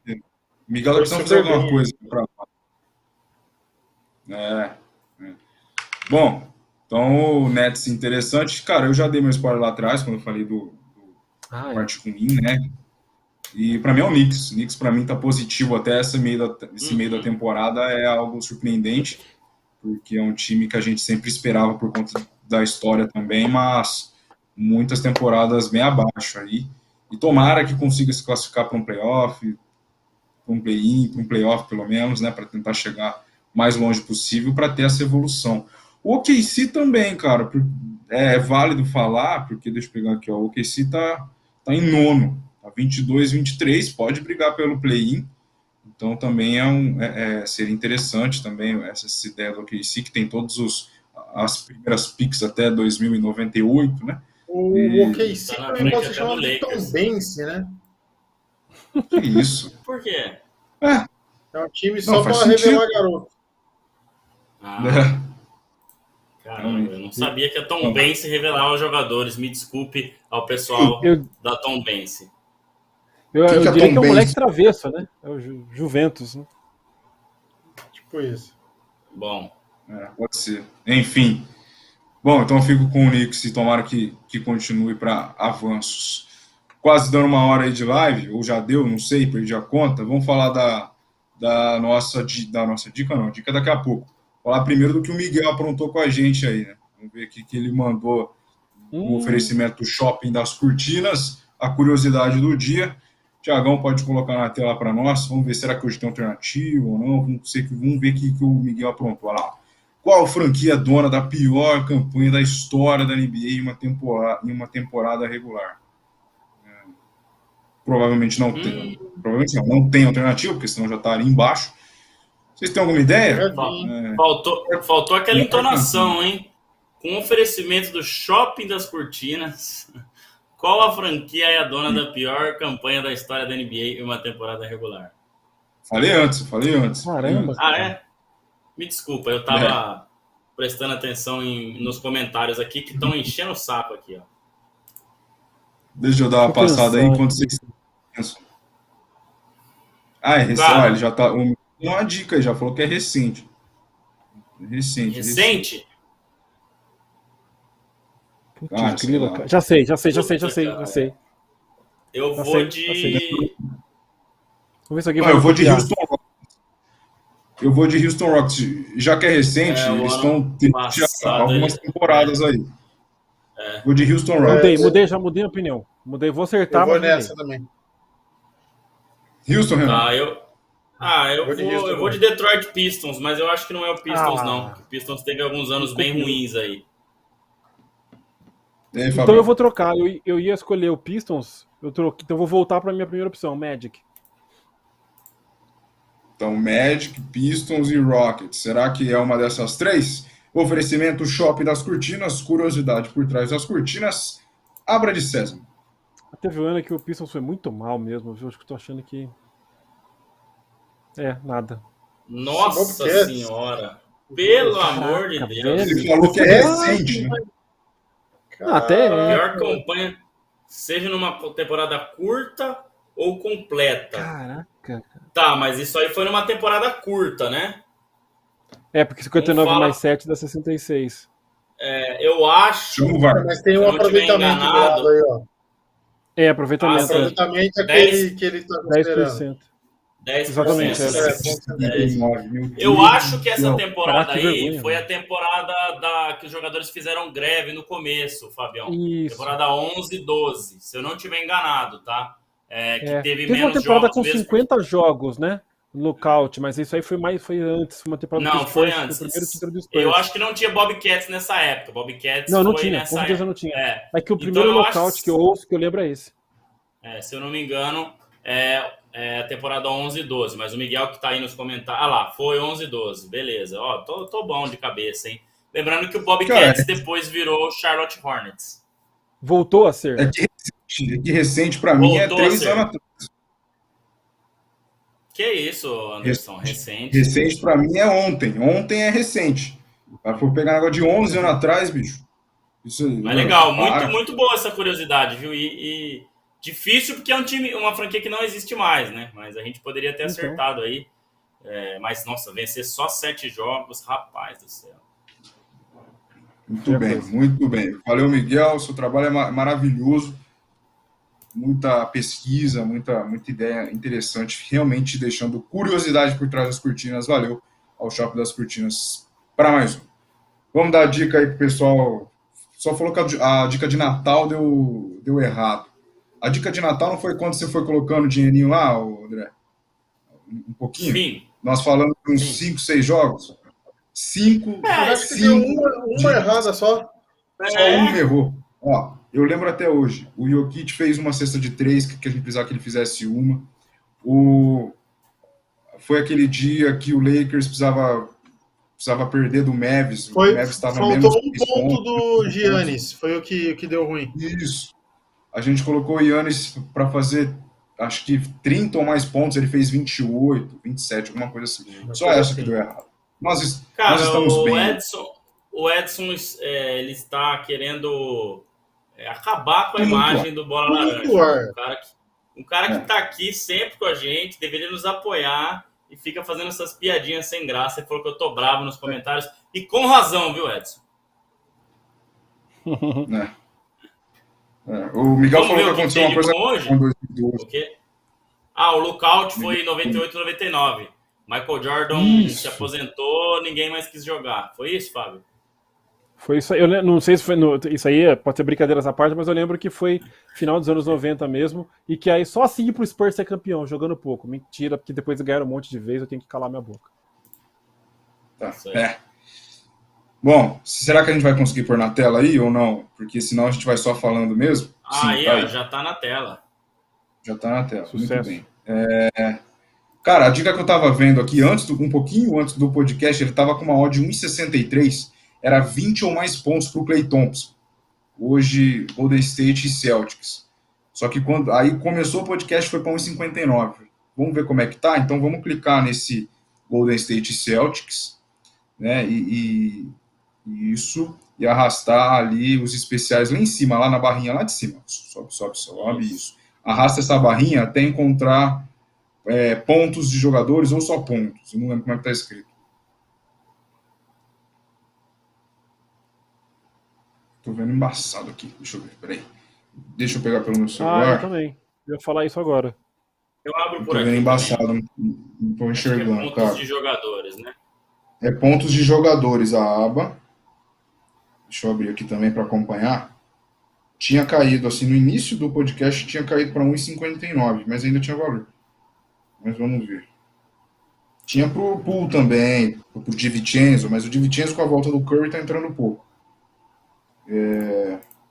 S2: Sim. Miguel precisa fazer alguma coisa para. Bom, então o Nets interessante. Cara, eu já dei meu spoiler lá atrás, quando eu falei do parte ruim, né? E para mim é o Knicks. O Knicks para mim tá positivo até esse meio da temporada, é algo surpreendente, porque é um time que a gente sempre esperava por conta da história também, mas muitas temporadas bem abaixo aí. E tomara que consiga se classificar para um playoff, para um play-in, para um playoff pelo menos, né, para tentar chegar mais longe possível para ter essa evolução. O OKC também, cara, é válido falar, porque deixa eu pegar aqui, ó, o OKC tá em nono, tá 22, 23, pode brigar pelo play-in. Então também seria interessante também essa ideia do OKC, que tem as primeiras picks até 2098, né?
S5: O OKC também pode ser chamado de Tom Bense, né?
S2: Que isso?
S4: Por quê?
S5: É um time só para revelar garoto.
S4: Caramba, eu não sabia que a Tom Bense revelava os jogadores. Me desculpe ao pessoal da Tom Bense.
S3: Eu diria que é o moleque travesso, né? É o Juventus, né?
S5: Tipo isso.
S4: Bom.
S2: Pode ser. Enfim. Bom, então eu fico com o Knicks e tomara que continue para avanços. Quase dando uma hora aí de live, ou já deu, não sei, perdi a conta. Vamos falar da nossa dica, não. Dica daqui a pouco. Falar primeiro do que o Miguel aprontou com a gente aí, né? Vamos ver aqui que ele mandou o oferecimento do Shopping das Cortinas, a curiosidade do dia. Tiagão pode colocar na tela para nós. Vamos ver, será que hoje tem alternativa ou não? Vamos ver o que o Miguel aprontou. Olha lá. Qual franquia dona da pior campanha da história da NBA em uma temporada regular? Provavelmente não tem. Provavelmente não tem alternativa, porque senão já está ali embaixo. Vocês têm alguma ideia?
S4: Faltou aquela entonação, hein? Com oferecimento do Shopping das Cortinas. Qual a franquia é a dona da pior campanha da história da NBA em uma temporada regular?
S2: Falei antes.
S3: Caramba.
S4: Me desculpa, eu estava prestando atenção nos comentários aqui que estão enchendo o saco aqui, ó.
S2: Deixa eu dar uma passada aí enquanto vocês pensam. Ele já tá. Uma dica aí, já falou que é recente.
S4: Recente?
S3: Putz, grila, já sei.
S4: Eu vou de...
S3: Vamos ver se alguém
S2: vai eu vou de Houston Rockets. Eu vou de Houston Rockets. Já que é recente, eles estão tendo algumas temporadas aí. Vou de Houston Rockets.
S3: Já mudei a opinião. Vou acertar.
S5: Eu vou nessa também.
S2: Houston, Renan.
S4: Eu vou de Detroit Pistons, mas eu acho que não é o Pistons, não. O Pistons teve alguns anos bem ruins aí.
S2: Aí,
S3: então eu vou trocar. Eu ia escolher o Pistons, então eu vou voltar para minha primeira opção, Magic.
S2: Então, Magic, Pistons e Rockets. Será que é uma dessas três? Oferecimento Shopping das Cortinas, curiosidade por trás das cortinas. Abra de Sésamo.
S3: Teve um ano que o Pistons foi muito mal mesmo. Eu acho que tô achando que... nada.
S4: Nossa senhora! Pelo amor de Deus!
S2: Ele falou que é recente, né?
S3: Até
S4: pior campanha, seja numa temporada curta ou completa.
S3: Caraca.
S4: Tá, mas isso aí foi numa temporada curta, né?
S3: Porque 59 mais 7 dá 66.
S4: Eu acho...
S5: Mas tem um aproveitamento do lado aí, ó.
S3: Aproveitamento.
S5: Aproveitamento é aquele que ele está considerando.
S3: 10%.
S4: 10%.
S3: Exatamente.
S4: Eu acho que essa temporada
S3: Caraca, que
S4: aí
S3: vergonha,
S4: foi
S3: mano.
S4: a temporada que os jogadores fizeram greve no começo, Fabião.
S3: Isso.
S4: Temporada 11 e 12, se eu não estiver enganado, tá? Que teve
S3: uma
S4: menos
S3: temporada
S4: jogos
S3: com
S4: mesmo.
S3: 50 jogos, né? Lockout, mas isso aí foi antes, foi uma temporada
S4: Não,
S3: do Spurs,
S4: foi antes.
S3: o primeiro título do Spurs.
S4: Eu acho que não tinha Bobcats nessa época. Bobcats
S3: Não
S4: foi
S3: tinha,
S4: nessa
S3: com certeza
S4: época.
S3: não tinha.
S4: É
S3: que o primeiro
S4: Então, eu
S3: lockout
S4: acho-
S3: que eu ouço, que eu lembro é esse.
S4: se eu não me engano, é a temporada 11 e 12, mas o Miguel que tá aí nos comentários... Ah lá, foi 11 e 12, beleza. Ó, tô bom de cabeça, hein? Lembrando que o Bobcats depois virou Charlotte Hornets.
S3: Voltou a ser.
S2: É que recente para mim é
S4: Voltou a
S2: 3
S4: ser.
S2: anos atrás.
S4: Que isso, Anderson? Recente.
S2: Recente para mim é ontem. Ontem é recente. Ela foi pegar negócio de 11 anos atrás, bicho. Isso aí.
S4: Mas legal,
S2: para.
S4: muito boa essa curiosidade, viu? E difícil porque é um time, uma franquia que não existe mais, né? Mas a gente poderia ter acertado aí. Mas, nossa, vencer só 7 jogos, rapaz do céu.
S2: Muito bem, muito bem. Valeu, Miguel. Seu trabalho é maravilhoso. Muita pesquisa, muita ideia interessante, realmente deixando curiosidade por trás das cortinas. Valeu ao Shopping das Cortinas para mais um. Vamos dar a dica aí pro pessoal. Só falou que a dica de Natal deu errado. A dica de Natal não foi quando você foi colocando dinheirinho lá, André? Um pouquinho?
S4: Sim.
S2: Nós falamos de uns 5, 6 jogos. 5.
S5: Acho que deu uma errada só.
S2: Só uma errou. Ó, eu lembro até hoje. O Jokic fez uma cesta de 3, que a gente precisava que ele fizesse uma. Foi aquele dia que o Lakers precisava perder do Mavis. O Mavis estava menos
S5: faltou um ponto do Giannis. Foi o que deu ruim.
S2: Isso. A gente colocou o Giannis para fazer, acho que 30 ou mais pontos. Ele fez 28, 27, alguma coisa assim. Só essa que deu errado. Nós estamos bem.
S4: O Edson ele está querendo acabar com a imagem do Bola Laranja. Um cara que está aqui sempre com a gente, deveria nos apoiar e fica fazendo essas piadinhas sem graça. Ele falou que eu tô bravo nos comentários. E com razão, viu, Edson?
S2: O Miguel falou que aconteceu uma coisa
S4: hoje. O quê? O lockout foi em 98, 99. Michael Jordan se aposentou, ninguém mais quis jogar. Foi isso, Fábio?
S3: Foi isso aí. Eu não sei se foi. Isso aí pode ser brincadeiras à parte, mas eu lembro que foi final dos anos 90 mesmo. E que aí só assim pro Spurs ser campeão, jogando pouco. Mentira, porque depois ganharam um monte de vezes, eu tenho que calar minha boca.
S2: Tá. Bom, será que a gente vai conseguir pôr na tela aí ou não? Porque senão a gente vai só falando mesmo.
S4: Sim, tá aí. Já tá na tela.
S2: Já tá na tela.
S3: Sucesso.
S2: Muito bem. Cara, a dica que eu tava vendo aqui, um pouquinho antes do podcast, ele tava com uma odd de 1,63. Era 20 ou mais pontos para o Klay Thompson. Hoje, Golden State e Celtics. Só que quando aí começou o podcast, foi para 1,59. Vamos ver como é que tá? Então vamos clicar nesse Golden State e Celtics, né? E isso, e arrastar ali os especiais lá em cima, lá na barrinha lá de cima. Sobe, isso. Arrasta essa barrinha até encontrar pontos de jogadores ou só pontos. Eu não lembro como é que tá escrito. Tô vendo embaçado aqui. Deixa eu ver, peraí. Deixa eu pegar pelo meu celular.
S3: Eu também. Eu ia falar isso agora.
S4: Eu abro por
S2: aqui. Tô vendo embaçado, não tô enxergando,
S4: pontos
S2: cara.
S4: De jogadores, né?
S2: É pontos de jogadores a aba. Deixa eu abrir aqui também para acompanhar. Tinha caído, assim, no início do podcast, tinha caído para 1,59, mas ainda tinha valor. Mas vamos ver. Tinha pro Poole também, pro DiVincenzo, mas o DiVincenzo com a volta do Curry tá entrando pouco.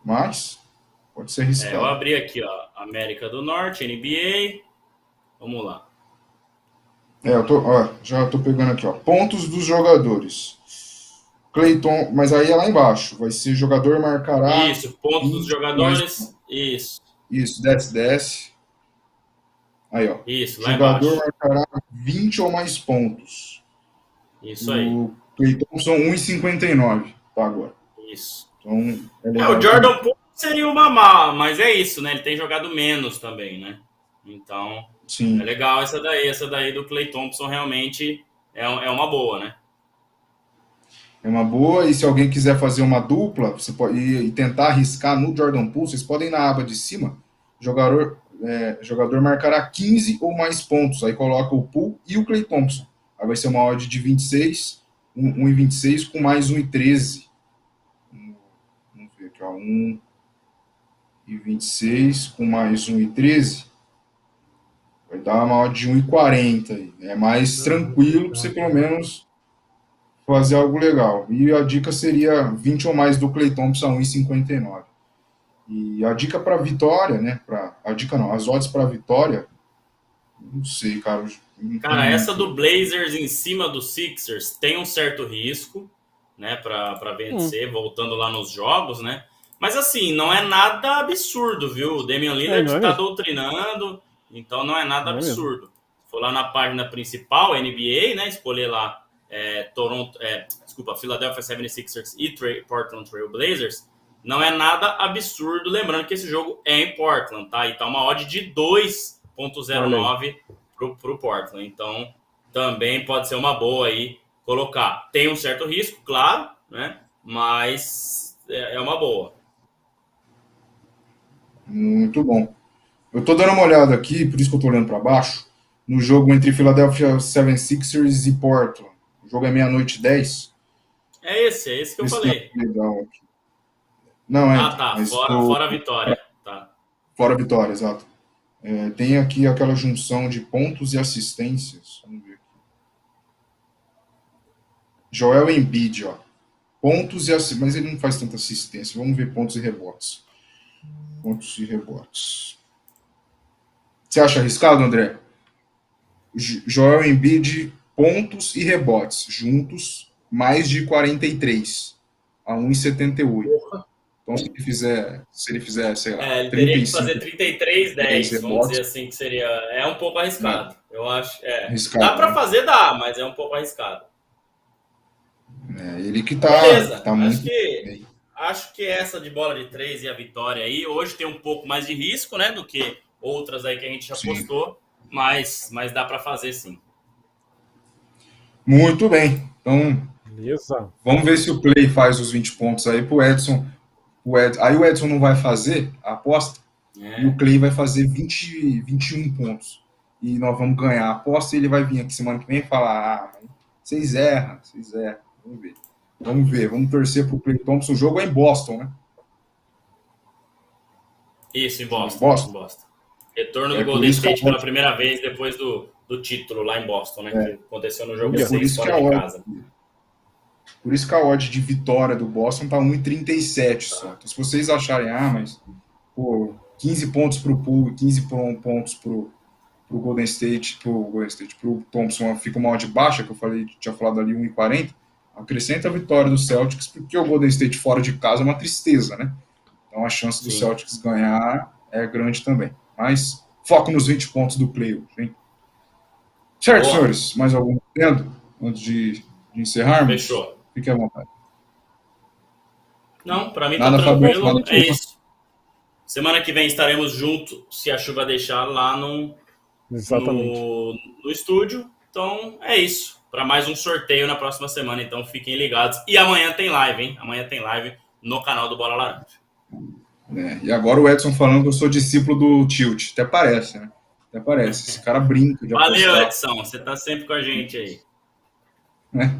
S2: Mas pode ser arriscado.
S4: Eu abri aqui, ó, América do Norte, NBA. Vamos lá.
S2: Já tô pegando aqui, ó. Pontos dos jogadores. Clayton, mas aí é lá embaixo. Vai ser jogador marcará.
S4: Isso, pontos dos jogadores. Isso.
S2: Isso, desce. Aí, ó.
S4: Isso, lá
S2: jogador
S4: embaixo.
S2: Marcará 20 ou mais pontos.
S4: Isso aí.
S2: O Clayton são 1,59 tá agora.
S4: Isso.
S2: Então,
S4: o Jordan Poole seria uma má, mas é isso, né? Ele tem jogado menos também, né? Então,
S2: sim.
S4: É legal essa daí do Klay Thompson realmente é uma boa, né?
S2: É uma boa, e se alguém quiser fazer uma dupla, você pode tentar arriscar no Jordan Poole, vocês podem ir na aba de cima, jogador marcará 15 ou mais pontos. Aí coloca o Poole e o Klay Thompson. Aí vai ser uma odd de 26, 1,26 com mais 1,13. Vamos ver aqui, ó, 1,26 com mais 1,13. Vai dar uma odd de 1,40 aí. É mais tranquilo para você pelo menos fazer algo legal. E a dica seria 20 ou mais do Klay Thompson a 1,59. E a dica para vitória, né? As odds para vitória, não sei, cara.
S4: Cara, essa do Blazers em cima do Sixers tem um certo risco, né? Para vencer, voltando lá nos jogos, né? Mas assim, não é nada absurdo, viu? O Damian Lillard está doutrinando, então não é nada absurdo. Se for lá na página principal, NBA, né? Escolher lá Philadelphia 76ers e Portland Trail Blazers, não é nada absurdo, lembrando que esse jogo é em Portland, tá? E tá uma odd de 2,09 pro Portland. Então, também pode ser uma boa aí colocar. Tem um certo risco, claro, né? Mas é uma boa.
S2: Muito bom. Eu tô dando uma olhada aqui, por isso que eu tô olhando para baixo, no jogo entre Philadelphia 76ers e Portland. O jogo é 00:10.
S4: É esse que eu falei.
S2: Legal aqui. Não,
S4: tá. Fora a vitória. Tá.
S2: Fora a vitória, exato. Tem aqui aquela junção de pontos e assistências. Vamos ver aqui. Joel Embiid, ó. Pontos e assistências. Mas ele não faz tanta assistência. Vamos ver pontos e rebotes. Pontos e rebotes. Você acha arriscado, André? Joel Embiid, pontos e rebotes. Juntos, mais de 43. A 1,78. Então, se ele fizer, sei lá,
S4: ele teria que fazer 33-10, vamos dizer assim, que seria... É um pouco arriscado, eu acho.
S2: Arriscado,
S4: dá para fazer, mas é um pouco arriscado.
S2: Ele que tá...
S4: Beleza,
S2: tá muito bem.
S4: Acho que essa de bola de 3 e a vitória aí, hoje tem um pouco mais de risco, né, do que outras aí que a gente já postou, mas dá para fazer sim.
S2: Muito bem, então...
S3: Beleza.
S2: Vamos ver se o Clay faz os 20 pontos aí pro Edson. Aí o Edson não vai fazer a aposta e o Clay vai fazer 21 pontos. E nós vamos ganhar a aposta e ele vai vir aqui semana que vem e falar: vocês erram. Vamos ver. Vamos torcer pro Klay Thompson. O jogo é em Boston, né?
S4: Isso, em Boston. Retorno do Golden State pela primeira vez depois do título lá em Boston, né? Que aconteceu no jogo 6 fora de casa.
S2: Por isso que a odd de vitória do Boston tá 1,37 só. Então, se vocês acharem, mas 15 pontos pro Poole, 15 pontos pro Golden State, pro Thompson, fica uma odd baixa, que eu tinha falado ali 1,40, acrescenta a vitória do Celtics, porque o Golden State fora de casa é uma tristeza, né? Então a chance do Celtics ganhar é grande também. Mas foco nos 20 pontos do play, hein? Certo, senhores? Mais algum adendo antes de encerrarmos?
S4: Fechou.
S2: Fique à vontade.
S4: Não, para mim tá tranquilo. É isso. Semana que vem estaremos juntos, se a chuva deixar, lá no estúdio. Então, é isso. Para mais um sorteio na próxima semana. Então, fiquem ligados. E amanhã tem live, hein? Amanhã tem live no canal do Bola Laranja.
S2: E agora o Edson falando que eu sou discípulo do Tilt. Até parece, né? Esse cara brinca.
S4: Valeu, Edson. Você tá sempre com a gente aí.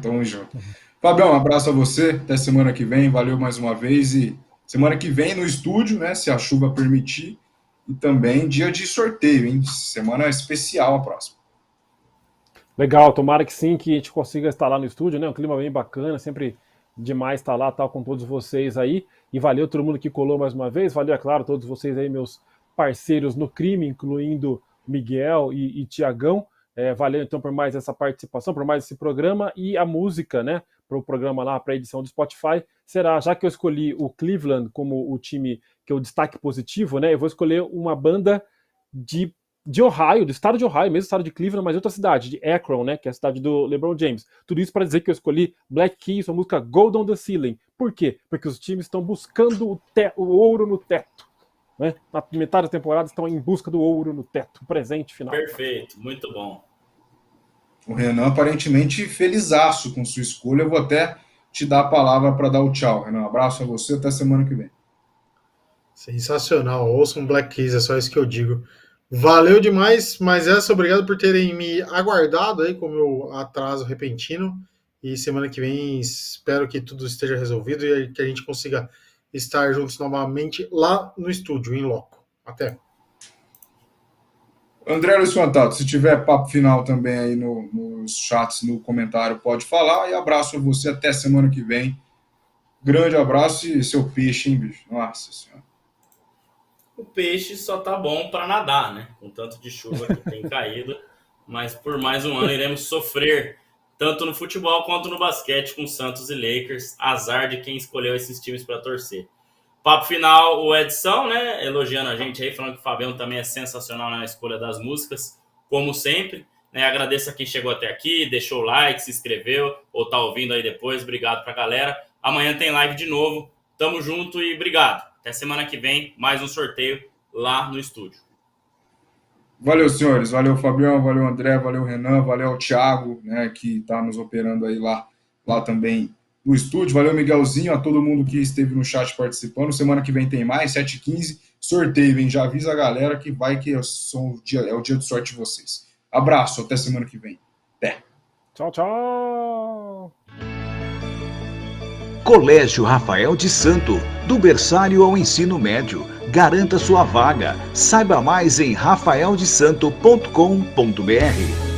S2: Tamo junto. Fabião, um abraço a você. Até semana que vem. Valeu mais uma vez. E semana que vem no estúdio, né? Se a chuva permitir. E também dia de sorteio, hein? Semana especial a próxima.
S3: Legal, tomara que sim, que a gente consiga estar lá no estúdio, né? Um clima bem bacana, sempre demais estar lá, com todos vocês aí. E valeu todo mundo que colou mais uma vez. Valeu, é claro, todos vocês aí, meus parceiros no crime, incluindo Miguel e Tiagão. Valeu então por mais essa participação, por mais esse programa. E a música, né, para o programa lá, para a edição do Spotify, será, já que eu escolhi o Cleveland como o time que é o destaque positivo, né, eu vou escolher uma banda de Ohio, do estado de Ohio, mesmo estado de Cleveland, mas outra cidade, de Akron, né, que é a cidade do LeBron James. Tudo isso para dizer que eu escolhi Black Keys, a música Gold on the Ceiling. Por quê? Porque os times estão buscando o ouro no teto. Né? Na metade da temporada estão em busca do ouro no teto, presente final.
S4: Perfeito, muito bom.
S2: O Renan aparentemente felizaço com sua escolha. Eu vou até te dar a palavra para dar o tchau, Renan. Um abraço a você, até semana que vem.
S5: Sensacional. Ouça um Black Keys, é só isso que eu digo. Valeu demais, mas obrigado por terem me aguardado aí com o meu atraso repentino. E semana que vem espero que tudo esteja resolvido e que a gente consiga estar juntos novamente lá no estúdio, em loco. Até.
S2: André Luiz Fantato, se tiver papo final também aí nos chats, no comentário, pode falar. E abraço a você até semana que vem. Grande abraço e seu peixe, hein, bicho? Nossa Senhora.
S4: O peixe só tá bom para nadar, né? Com tanto de chuva que tem caído. Mas por mais um ano iremos sofrer, tanto no futebol quanto no basquete, com Santos e Lakers. Azar de quem escolheu esses times para torcer. Papo final, o Edson, né? Elogiando a gente aí, falando que o Fabião também é sensacional na escolha das músicas, como sempre. Né? Agradeço a quem chegou até aqui, deixou o like, se inscreveu, ou tá ouvindo aí depois. Obrigado pra galera. Amanhã tem live de novo. Tamo junto e obrigado. Até semana que vem, mais um sorteio lá no estúdio.
S2: Valeu, senhores. Valeu, Fabião. Valeu, André. Valeu, Renan. Valeu, Thiago, né, que está nos operando aí lá também no estúdio. Valeu, Miguelzinho. A todo mundo que esteve no chat participando. Semana que vem tem mais, 7h15. Sorteio, hein? Já avisa a galera que é o dia de sorte de vocês. Abraço. Até semana que vem. Até.
S3: Tchau, tchau.
S1: Colégio Rafael de Santo, do berçário ao ensino médio. Garanta sua vaga. Saiba mais em rafaeldesanto.com.br.